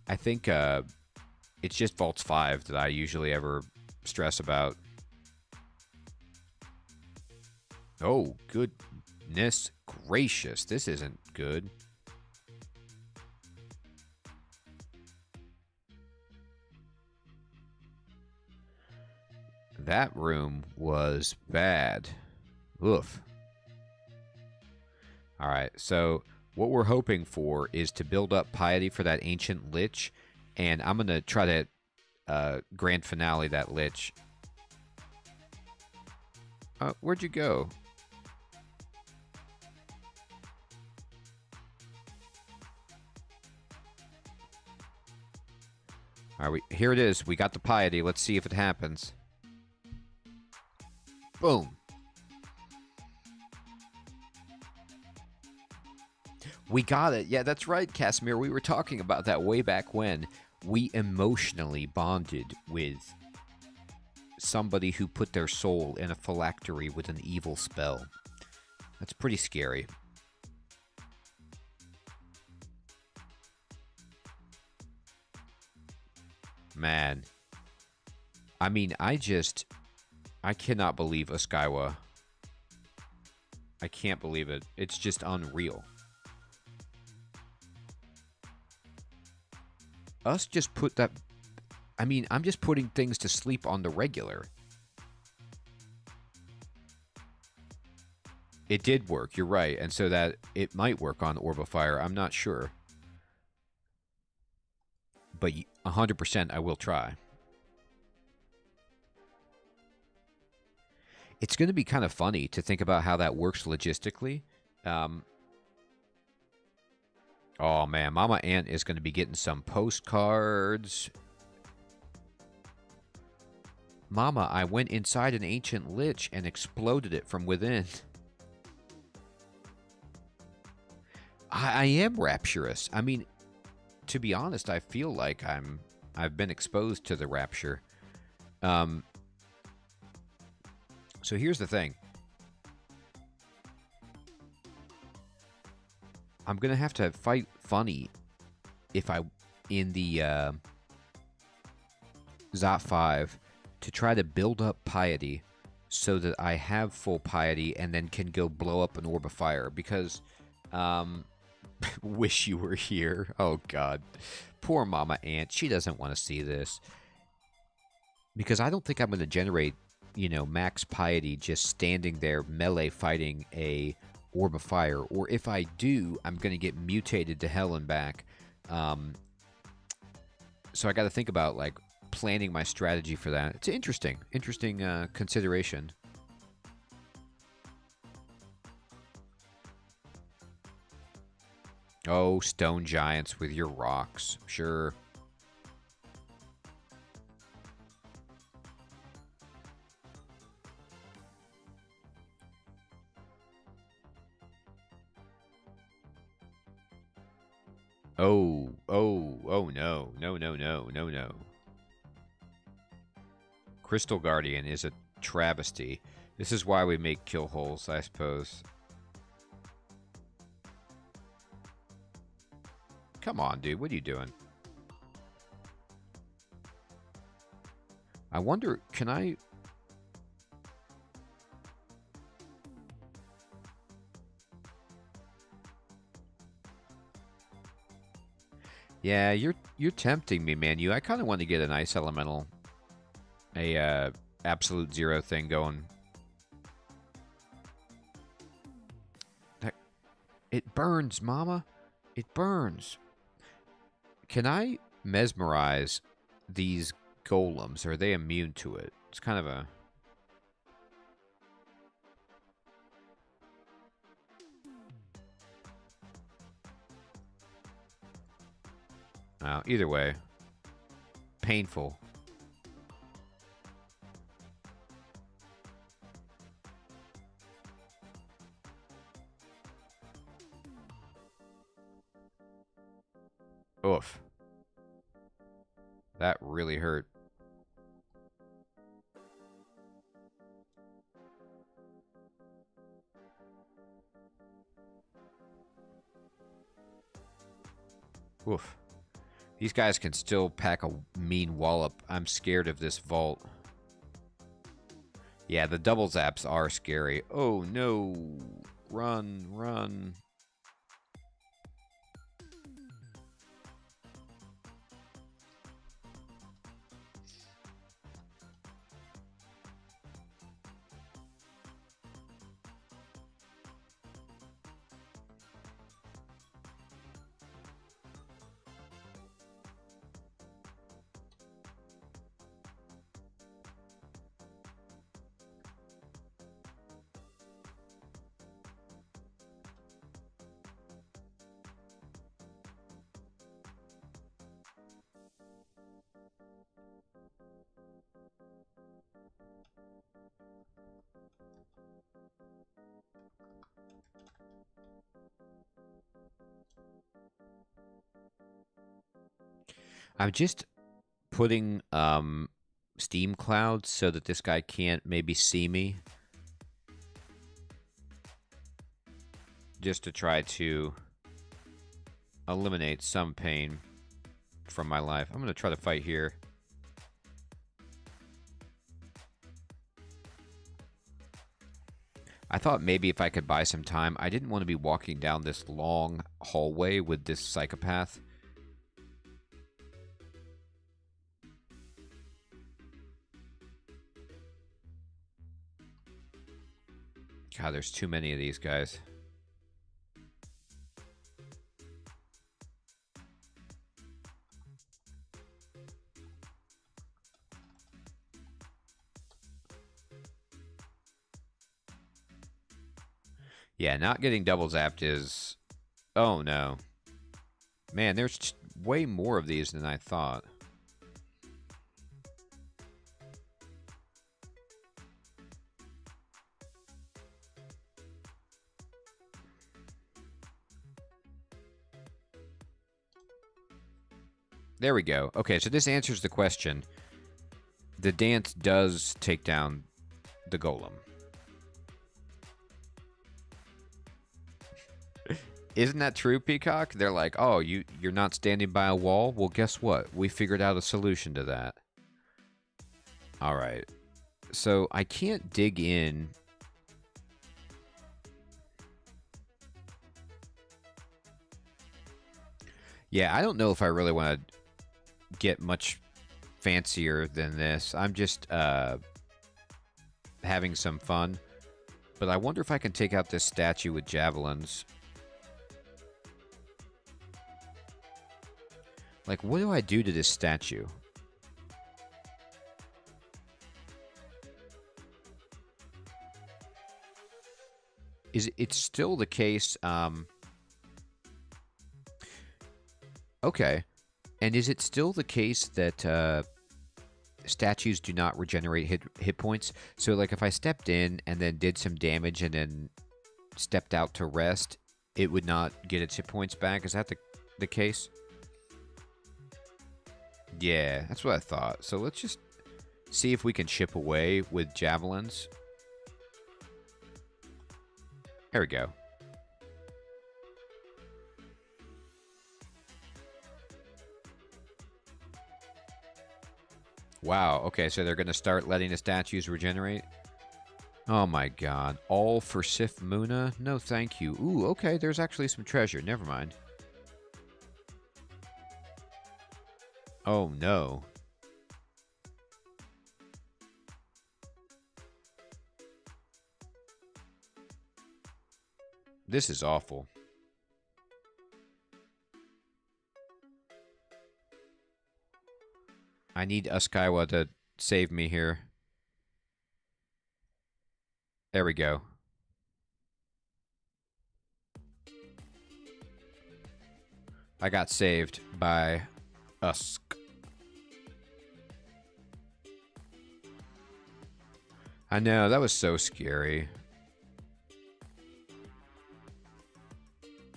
I think it's just Vaults 5 that I usually ever stress about. Oh, goodness gracious. This isn't good. That room was bad. Oof. Alright, so what we're hoping for is to build up piety for that ancient lich, and I'm going to try to grand finale that lich. Where'd you go? Alright, here it is. We got the piety. Let's see if it happens. Boom. We got it. Yeah, that's right, Casimir. We were talking about that way back when. We emotionally bonded with somebody who put their soul in a phylactery with an evil spell. That's pretty scary. Man. I mean, I cannot believe Oskaiwa. I can't believe it. It's just unreal. us just put that... I mean, I'm just putting things to sleep on the regular. It did work, you're right. And so that it might work on Orb of Fire. I'm not sure. But 100% I will try. It's going to be kind of funny to think about how that works logistically. Oh, man. Mama Ant is going to be getting some postcards. Mama, I went inside an ancient lich and exploded it from within. I am rapturous. I mean, to be honest, I feel like I've been exposed to the rapture. So here's the thing. I'm gonna have to fight funny if I in the Zot 5 to try to build up piety so that I have full piety and then can go blow up an orb of fire because wish you were here. Oh god. Poor Mama Ant. She doesn't want to see this. Because I don't think I'm going to generate, you know, max piety just standing there melee fighting a orb of fire. Or if I do, I'm going to get mutated to hell and back. So I got to think about, like, planning my strategy for that. It's interesting consideration. Oh, stone giants with your rocks. Sure. Oh no. No. Crystal Guardian is a travesty. This is why we make kill holes, I suppose. Come on, dude. What are you doing? I wonder, can I... Yeah, you're tempting me, man. I kind of want to get an ice elemental, a absolute zero thing going. It burns, mama. It burns. Can I mesmerize these golems? Are they immune to it? It's kind of a... either way. Painful. Oof. That really hurt. Oof. These guys can still pack a mean wallop. I'm scared of this vault. Yeah, the double zaps are scary. Oh no. Run, run. I'm just putting steam clouds so that this guy can't maybe see me. Just to try to eliminate some pain from my life. I'm going to try to fight here. I thought maybe if I could buy some time. I didn't want to be walking down this long hallway with this psychopath. God, there's too many of these guys. Yeah, not getting double zapped is... Oh, no. Man, there's way more of these than I thought. There we go. Okay, so this answers the question. The dance does take down the golem. Isn't that true, Peacock? They're like, oh, you're not standing by a wall? Well, guess what? We figured out a solution to that. All right. So I can't dig in. Yeah, I don't know if I really want to get much fancier than this. I'm just having some fun. But I wonder if I can take out this statue with javelins. Like, what do I do to this statue? Is it still the case? Okay. And is it still the case that statues do not regenerate hit points? So, like, if I stepped in and then did some damage and then stepped out to rest, it would not get its hit points back? Is that the case? Yeah, that's what I thought. So let's just see if we can chip away with javelins. There we go. Wow, okay, so they're going to start letting the statues regenerate? Oh my god. All for Sif Muna? No, thank you. Ooh, okay, there's actually some treasure. Never mind. Oh no. This is awful. I need Uskaiwa to save me here. There we go. I got saved by Usk. I know, that was so scary.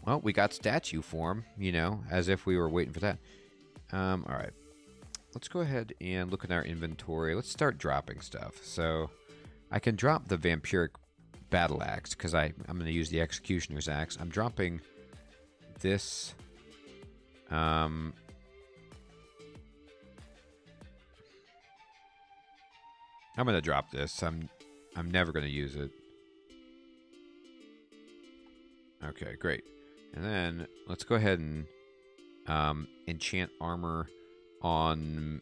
Well, we got statue form, you know, as if we were waiting for that. Alright. Let's go ahead and look at our inventory. Let's start dropping stuff. So, I can drop the Vampiric Battle Axe, because I'm going to use the Executioner's Axe. I'm dropping this. I'm going to drop this. I'm never going to use it. Okay, great. And then let's go ahead and enchant armor on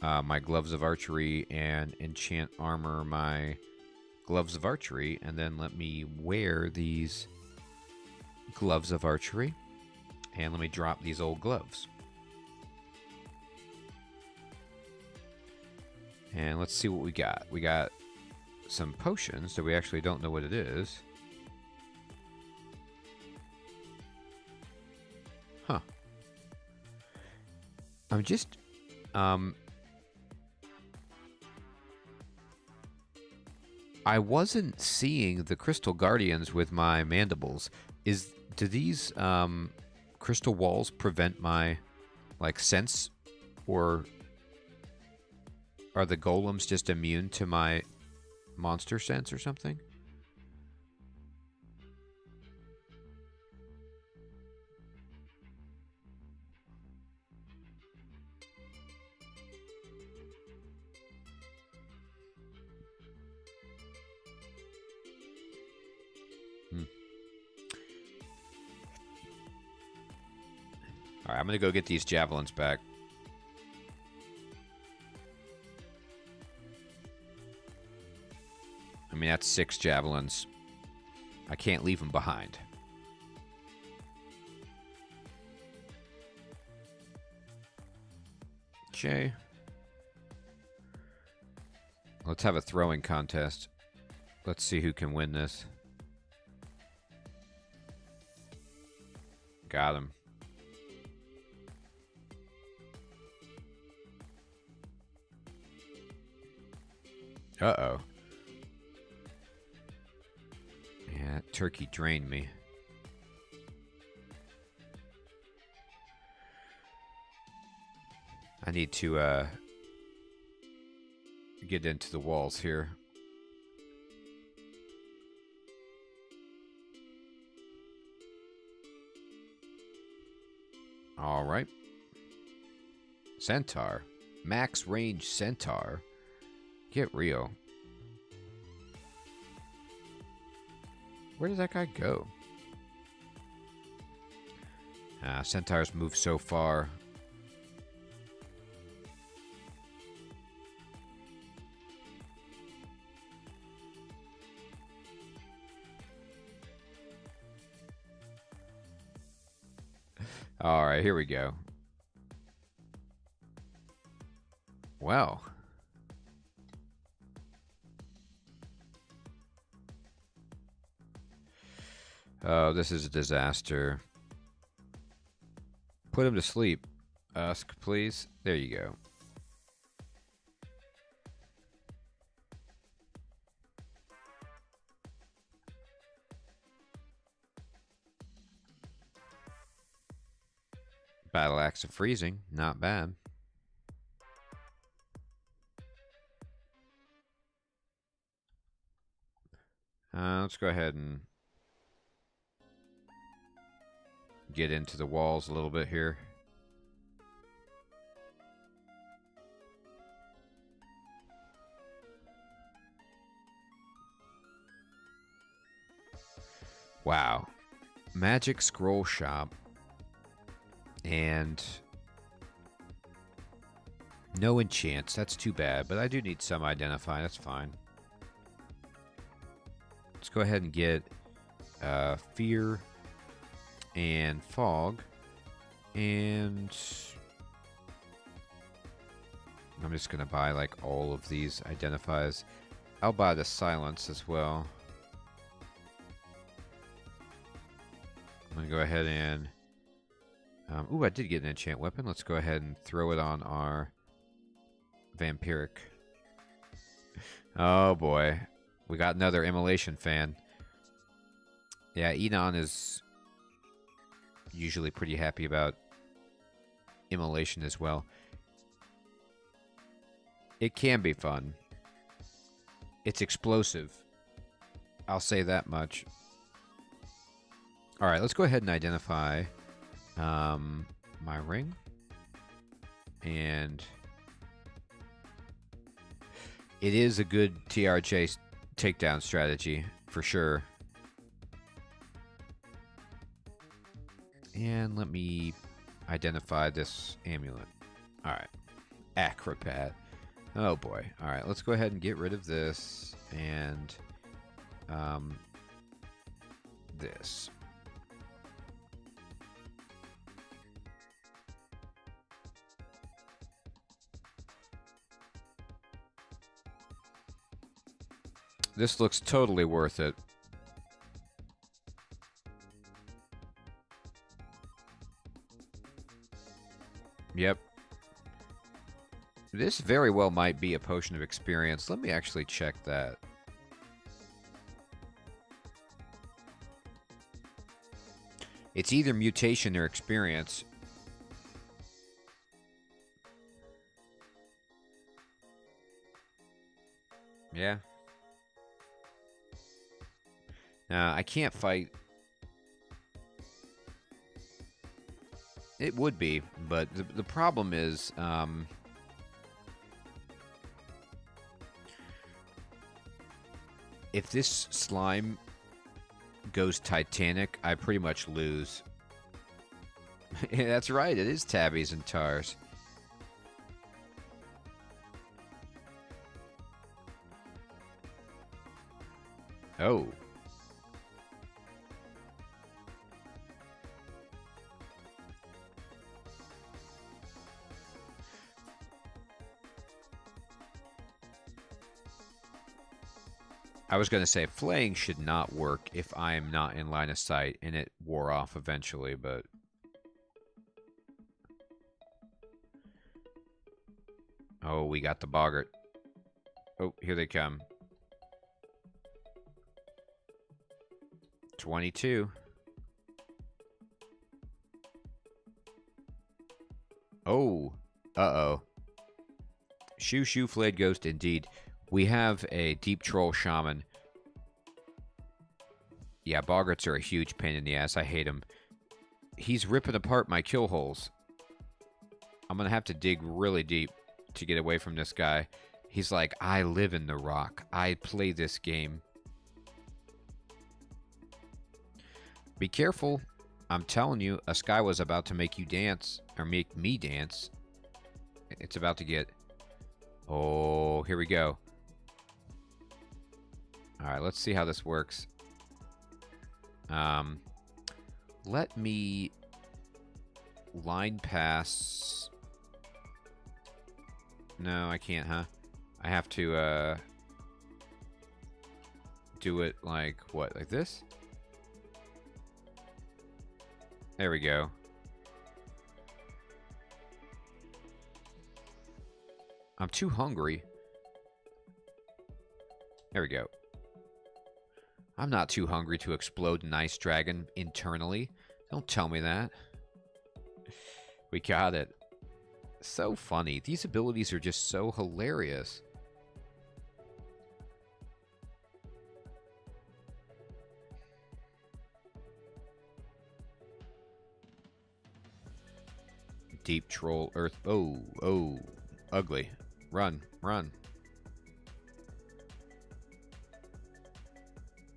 my gloves of archery and enchant armor my gloves of archery, and then let me wear these gloves of archery, and let me drop these old gloves. And let's see what we got. We got some potions that we actually don't know what it is. Huh. I'm just... I wasn't seeing the Crystal Guardians with my mandibles. Do these crystal walls prevent my, like, sense? Or are the golems just immune to my monster sense or something? Alright, I'm gonna go get these javelins back. I mean, that's 6 javelins. I can't leave them behind. Okay. Let's have a throwing contest. Let's see who can win this. Got him. Uh-oh. Yeah, that turkey drained me. I need to get into the walls here. All right. Centaur. Max range Centaur. Get real. Where did that guy go? Centaurs move so far. All right, here we go. Wow. Oh, this is a disaster. Put him to sleep. Usk, please. There you go. Battle Axe of Freezing. Not bad. Let's go ahead and get into the walls a little bit here. Wow. Magic Scroll Shop. And no enchants. That's too bad, but I do need some identify. That's fine. Let's go ahead and get Fear and Fog. And I'm just going to buy like all of these identifies. I'll buy the Silence as well. I'm going to go ahead and... ooh, I did get an enchant weapon. Let's go ahead and throw it on our Vampiric. Oh boy. We got another Immolation fan. Yeah, Enon is usually pretty happy about Immolation as well. It can be fun. It's explosive. I'll say that much. Alright, let's go ahead and identify my ring. And it is a good TRJ takedown strategy, for sure. And let me identify this amulet. Alright. Acrobat. Oh boy. Alright, let's go ahead and get rid of this. And this. This looks totally worth it. Yep. This very well might be a potion of experience. Let me actually check that. It's either mutation or experience. Yeah. I can't fight. It would be, but the problem is, if this slime goes Titanic, I pretty much lose. That's right, it is tabbies and tars. Oh. I was going to say flaying should not work if I am not in line of sight, and it wore off eventually, but... Oh, we got the boggart. Oh, here they come. 22. Oh. Uh-oh. Shoo flayed ghost indeed. We have a deep troll shaman. Yeah, boggarts are a huge pain in the ass. I hate them. He's ripping apart my kill holes. I'm going to have to dig really deep to get away from this guy. He's like, I live in the rock. I play this game. Be careful. I'm telling you, a sky was about to make you dance. Or make me dance. It's about to get... Oh, here we go. Alright, let's see how this works. Let me line pass. No, I can't, huh? I have to do it like what? Like this? There we go. I'm too hungry. There we go. I'm not too hungry to explode an ice dragon internally. Don't tell me that. We got it. So funny. These abilities are just so hilarious. Deep troll earth. Oh. Ugly. Run.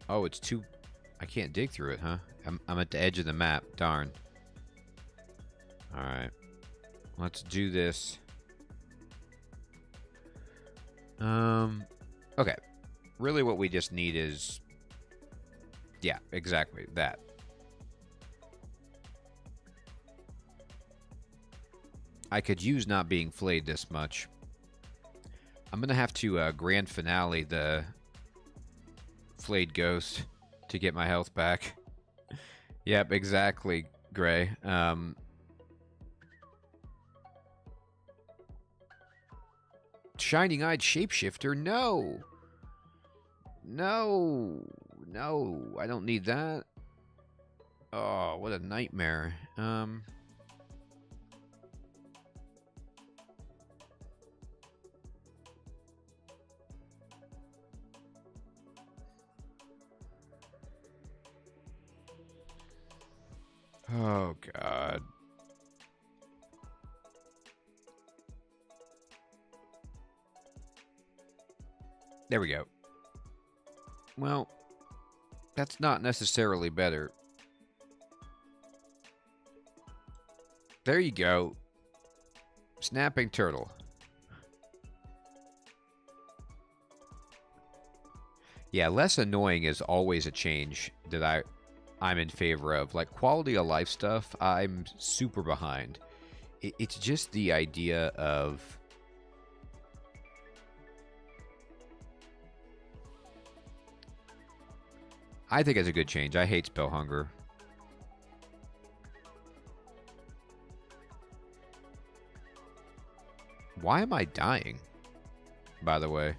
Oh, it's too... I can't dig through it, huh? I'm at the edge of the map. Darn. Alright. Let's do this. Okay. Really what we just need is... Yeah, exactly. That. I could use not being flayed this much. I'm going to have to grand finale the... flayed ghost to get my health back. Yep, exactly, Gray. Shining-eyed shapeshifter, no! No, I don't need that. Oh, what a nightmare. Oh, God. There we go. Well, that's not necessarily better. There you go. Snapping turtle. Yeah, less annoying is always a change that I'm in favor of. Like, quality of life stuff, I'm super behind. It's just the idea of... I think it's a good change. I hate spell hunger. Why am I dying, by the way?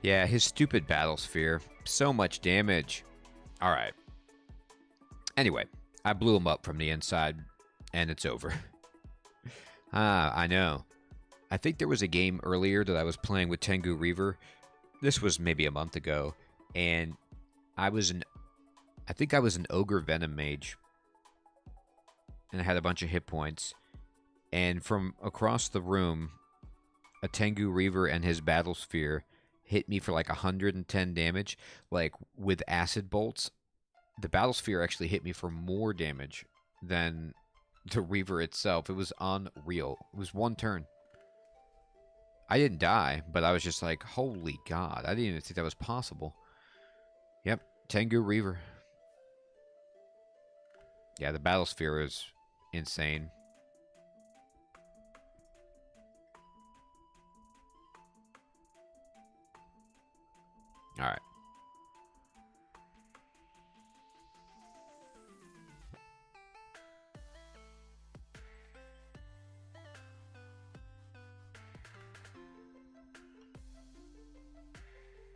Yeah, his stupid battle sphere. So much damage. Alright. Anyway, I blew him up from the inside, and it's over. Ah, I know. I think there was a game earlier that I was playing with Tengu Reaver. This was maybe a month ago, and I think I was an Ogre Venom Mage. And I had a bunch of hit points. And from across the room, a Tengu Reaver and his battle sphere hit me for like 110 damage. Like, with acid bolts, the battle sphere actually hit me for more damage than the Reaver itself. It was unreal. It was one turn. I didn't die, but I was just like, holy God. I didn't even think that was possible. Yep, Tengu Reaver. Yeah, the Battlesphere is insane. Alright.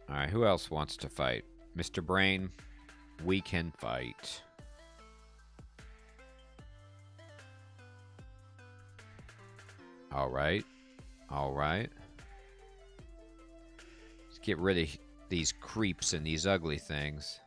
Alright, who else wants to fight? Mr. Brain, we can fight. Alright. Alright. Let's get rid of these creeps and these ugly things.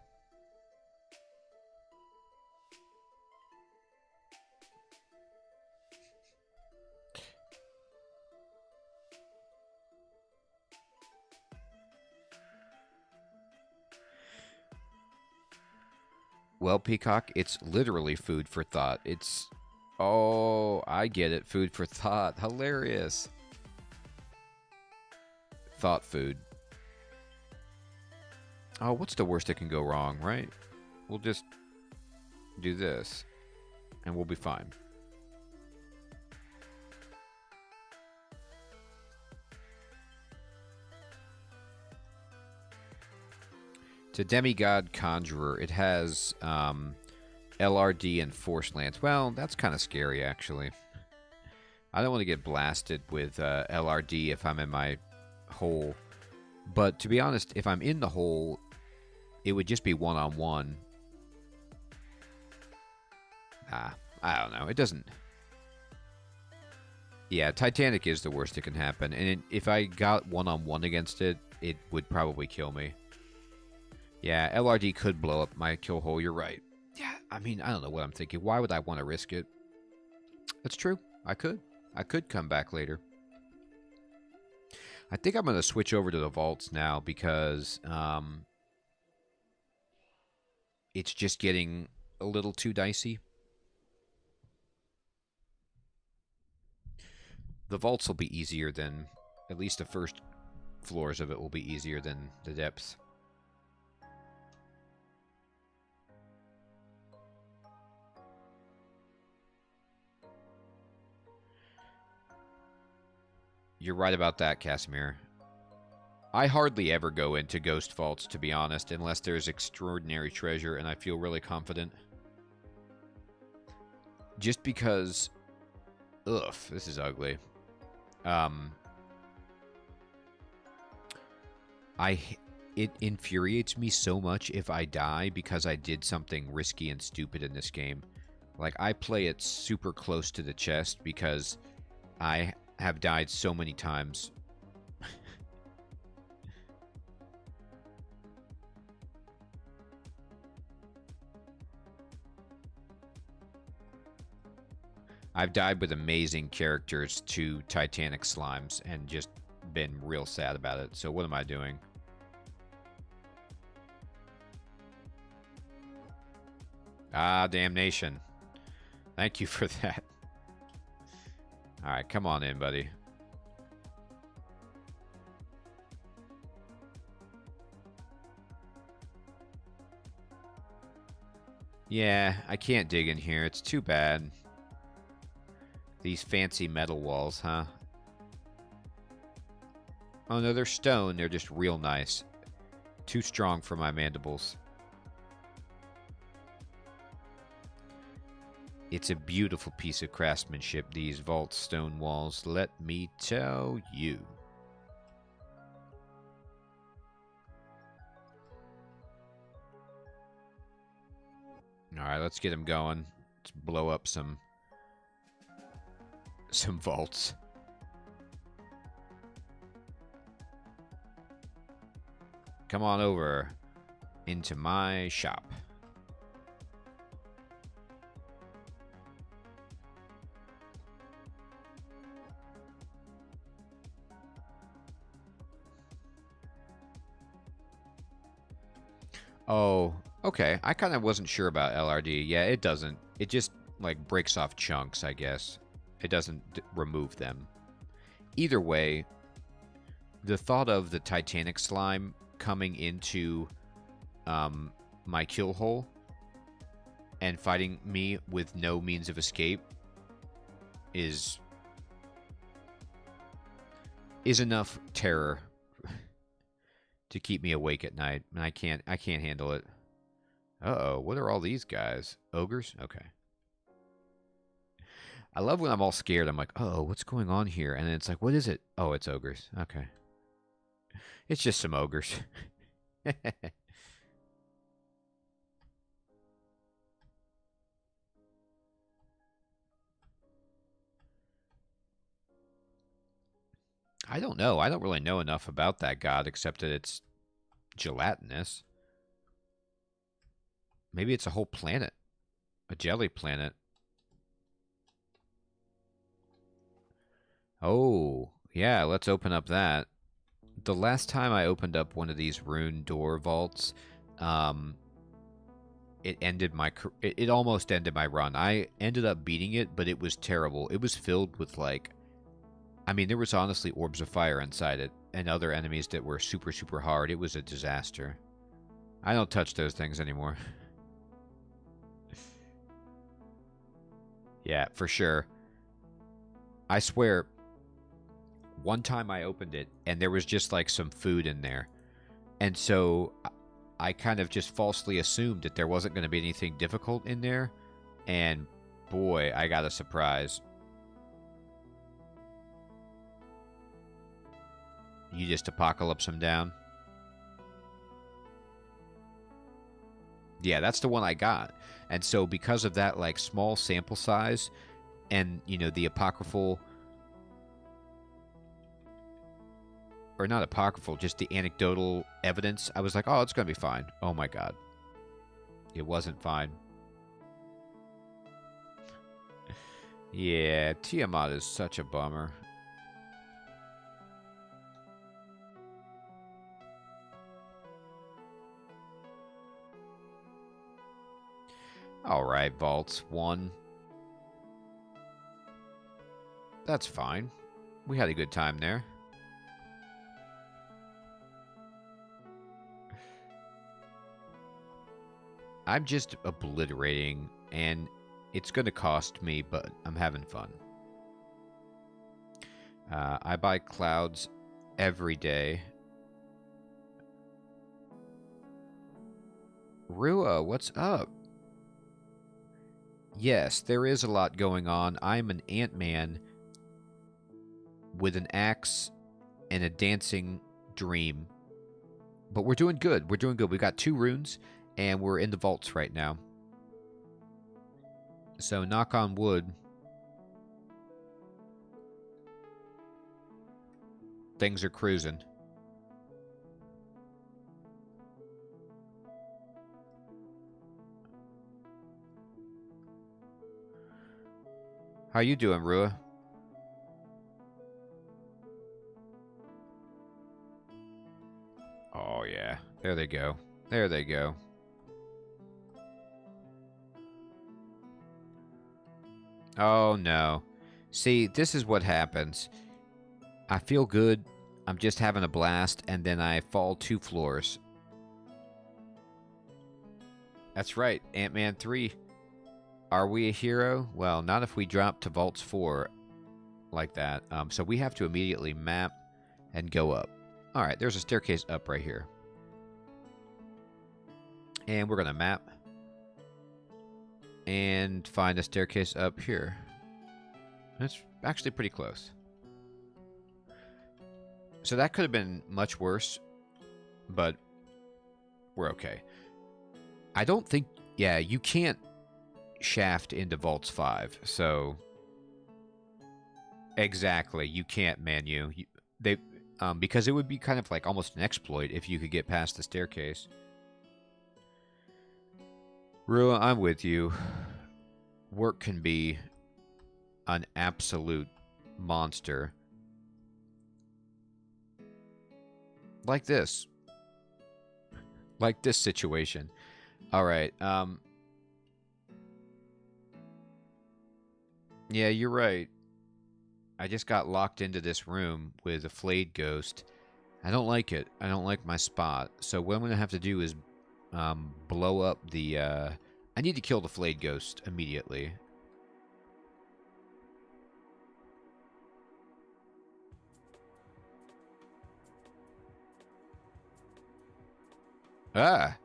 Well, Peacock, it's literally food for thought. It's... Oh, I get it. Food for thought. Hilarious. Thought food. Oh, what's the worst that can go wrong, right? We'll just do this, and we'll be fine. It's a Demigod Conjurer. It has LRD and Force Lance. Well, that's kind of scary, actually. I don't want to get blasted with LRD if I'm in my hole. But to be honest, if I'm in the hole, it would just be one-on-one. I don't know. It doesn't... Yeah, Titanic is the worst that can happen. And if I got one-on-one against it, it would probably kill me. Yeah, LRD could blow up my kill hole. You're right. Yeah, I mean, I don't know what I'm thinking. Why would I want to risk it? That's true. I could. I could come back later. I think I'm going to switch over to the vaults now because it's just getting a little too dicey. The vaults will be easier than... At least the first floors of it will be easier than the depths. You're right about that, Casimir. I hardly ever go into ghost vaults, to be honest, unless there's extraordinary treasure and I feel really confident. Just because... Ugh, this is ugly. It infuriates me so much if I die because I did something risky and stupid in this game. Like, I play it super close to the chest because I have died so many times. I've died with amazing characters to Titanic slimes and just been real sad about it. So what am I doing? Ah, damnation. Thank you for that. Alright, come on in, buddy. Yeah, I can't dig in here. It's too bad. These fancy metal walls, huh? Oh no, they're stone. They're just real nice. Too strong for my mandibles. It's a beautiful piece of craftsmanship, these vault stone walls, let me tell you. Alright, let's get him going. Let's blow up some vaults. Come on over into my shop. Oh, okay. I kind of wasn't sure about LRD. Yeah, it doesn't. It just like, breaks off chunks, I guess. It doesn't remove them. Either way, the thought of the Titanic slime coming into my kill hole and fighting me with no means of escape is enough terror to keep me awake at night, and I can't handle it. Uh-oh, what are all these guys? Ogres? Okay. I love when I'm all scared. I'm like, oh, what's going on here? And then it's like, what is it? Oh, it's ogres. Okay. It's just some ogres. I don't know. I don't really know enough about that god except that it's gelatinous. Maybe it's a whole planet. A jelly planet. Oh, yeah, let's open up that. The last time I opened up one of these rune door vaults, it ended my it almost ended my run. I ended up beating it, but it was terrible. It was filled with, like, I mean, there was honestly orbs of fire inside it and other enemies that were super, super hard. It was a disaster. I don't touch those things anymore. Yeah, for sure. I swear, one time I opened it and there was just like some food in there. And so I kind of just falsely assumed that there wasn't going to be anything difficult in there. And boy, I got a surprise. You just apocalypse him down. Yeah, that's the one I got. And so because of that, like, small sample size and, you know, the apocryphal, or not apocryphal, just the anecdotal evidence, I was like, oh, it's going to be fine. Oh my god. It wasn't fine. Yeah, Tiamat is such a bummer. Alright, vaults. 1. That's fine. We had a good time there. I'm just obliterating, and it's going to cost me, but I'm having fun. I buy clouds every day. Rua, what's up? Yes, there is a lot going on. I'm an Ant-Man with an axe and a dancing dream. But we're doing good. We're doing good. We got 2 runes, and we're in the vaults right now. So, knock on wood. Things are cruising. How you doing, Rua? Oh, yeah. There they go. There they go. Oh, no. See, this is what happens. I feel good. I'm just having a blast, and then I fall 2 floors. That's right. Ant-Man 3. Are we a hero? Well, not if we drop to Vaults 4 like that. So we have to immediately map and go up. Alright, there's a staircase up right here. And we're going to map and find a staircase up here. That's actually pretty close. So that could have been much worse, but we're okay. I don't think... Yeah, you can't shaft into Vaults 5, so... Exactly, you can't, Manu. Because it would be kind of like almost an exploit if you could get past the staircase. Rua, I'm with you. Work can be an absolute monster. Like this. Like this situation. Alright, Yeah, you're right. I just got locked into this room with a flayed ghost. I don't like it. I don't like my spot. So what I'm going to have to do is blow up the... I need to kill the flayed ghost immediately. Ah!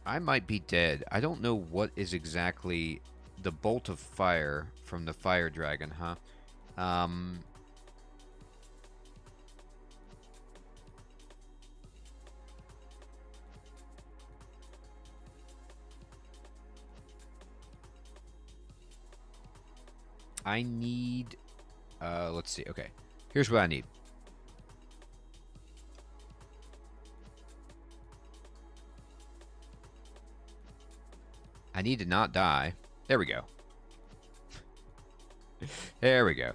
I might be dead. I don't know what is exactly the bolt of fire from the fire dragon, huh? Um, I need... let's see. Okay. Here's what I need. I need to not die. There we go. There we go.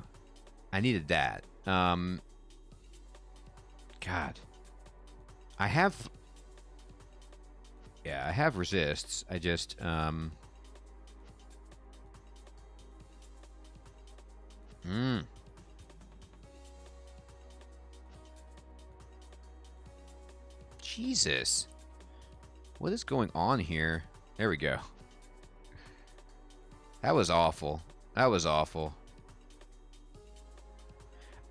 I needed that. God. I have... Yeah, I have resists. I just, Jesus. What is going on here? There we go. That was awful. That was awful.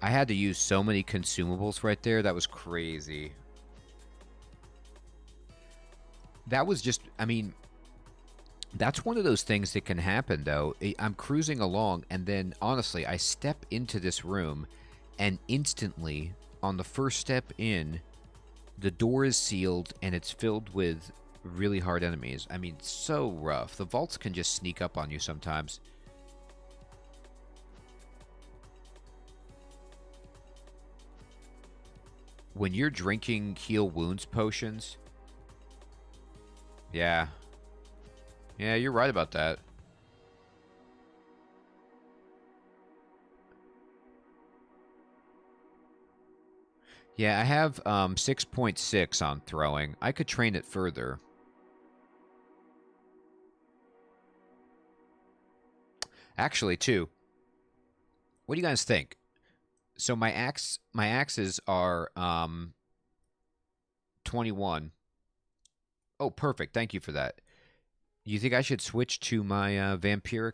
I had to use so many consumables right there. That was crazy. That was just, I mean, that's one of those things that can happen, though. I'm cruising along, and then, honestly, I step into this room, and instantly, on the first step in, the door is sealed, and it's filled with really hard enemies. I mean, so rough. The vaults can just sneak up on you sometimes. When you're drinking heal wounds potions... Yeah. Yeah, you're right about that. Yeah, I have 6.6 on throwing. I could train it further. Actually, too. What do you guys think? So my axes are 21. Oh, perfect. Thank you for that. You think I should switch to my vampiric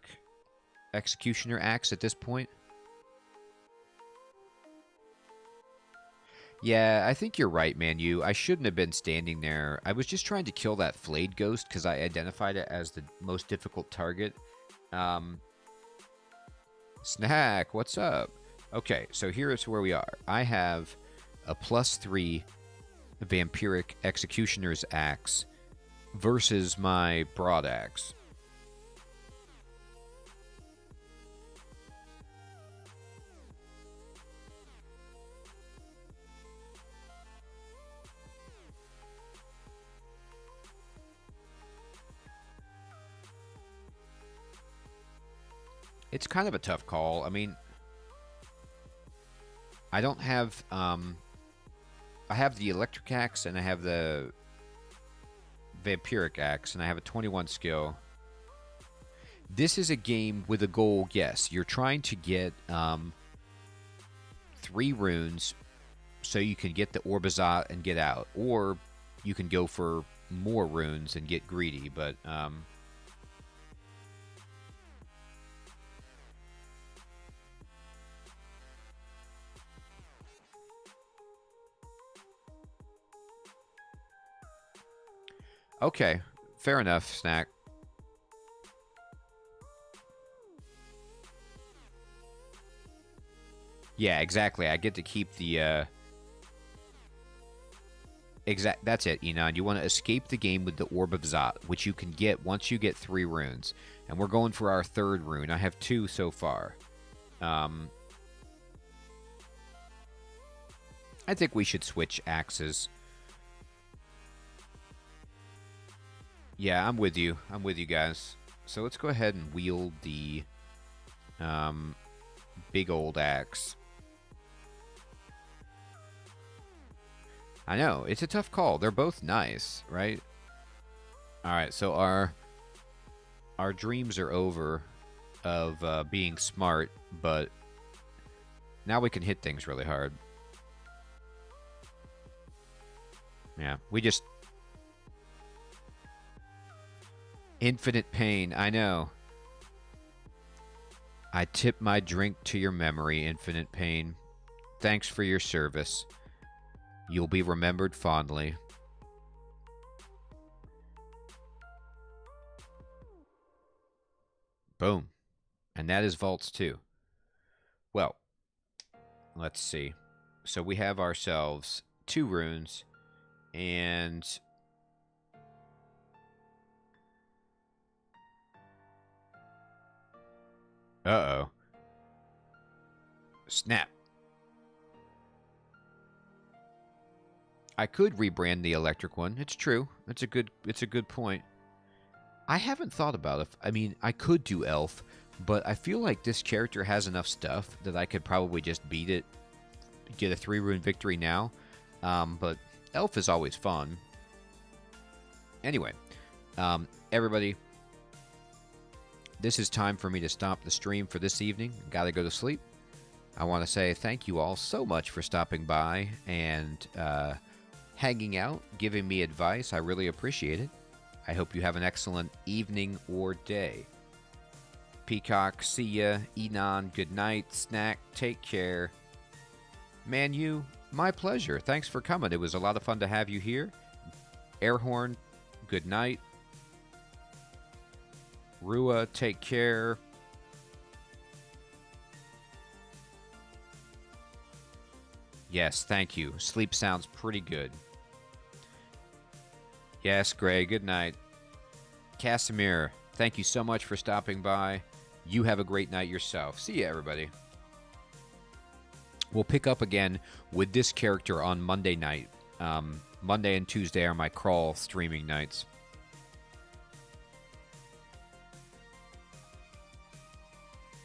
executioner axe at this point? Yeah, I think you're right, man. I shouldn't have been standing there. I was just trying to kill that flayed ghost because I identified it as the most difficult target. Um, Snack, what's up? Okay, so here's where we are. I have a +3 vampiric executioner's axe versus my broad axe. It's kind of a tough call. I mean, I don't have I have the electric axe and I have the vampiric axe and I have a 21 skill. This is a game with a goal, yes. You're trying to get 3 runes so you can get the Orbizat and get out. Or you can go for more runes and get greedy, but okay, fair enough, Snack. Yeah, exactly. I get to keep the that's it, Enon. You want to escape the game with the Orb of Zot, which you can get once you get 3 runes. And we're going for our 3rd rune. I have 2 so far. I think we should switch axes. Yeah, I'm with you. I'm with you guys. So let's go ahead and wield the big old axe. I know, it's a tough call. They're both nice, right? All right, so our dreams are over of being smart, but now we can hit things really hard. Yeah, we just... Infinite pain, I know. I tip my drink to your memory, Infinite Pain. Thanks for your service. You'll be remembered fondly. Boom. And that is Vaults 2. Well, let's see. So we have ourselves 2 runes, and... Uh-oh. Snap. I could rebrand the electric one. It's true. It's a good point. I haven't thought about it. I mean, I could do Elf, but I feel like this character has enough stuff that I could probably just beat it, get a 3-rune victory now. But Elf is always fun. Anyway, everybody, this is time for me to stop the stream for this evening. Gotta go to sleep. I want to say thank you all so much for stopping by and hanging out, giving me advice. I really appreciate it. I hope you have an excellent evening or day. Peacock, see ya. Enon, good night. Snack, take care. Manu, my pleasure. Thanks for coming. It was a lot of fun to have you here. Airhorn, good night. Rua, take care. Yes, thank you. Sleep sounds pretty good. Yes, Gray, good night. Casimir, thank you so much for stopping by. You have a great night yourself. See ya, everybody. We'll pick up again with this character on Monday night. Monday and Tuesday are my crawl streaming nights.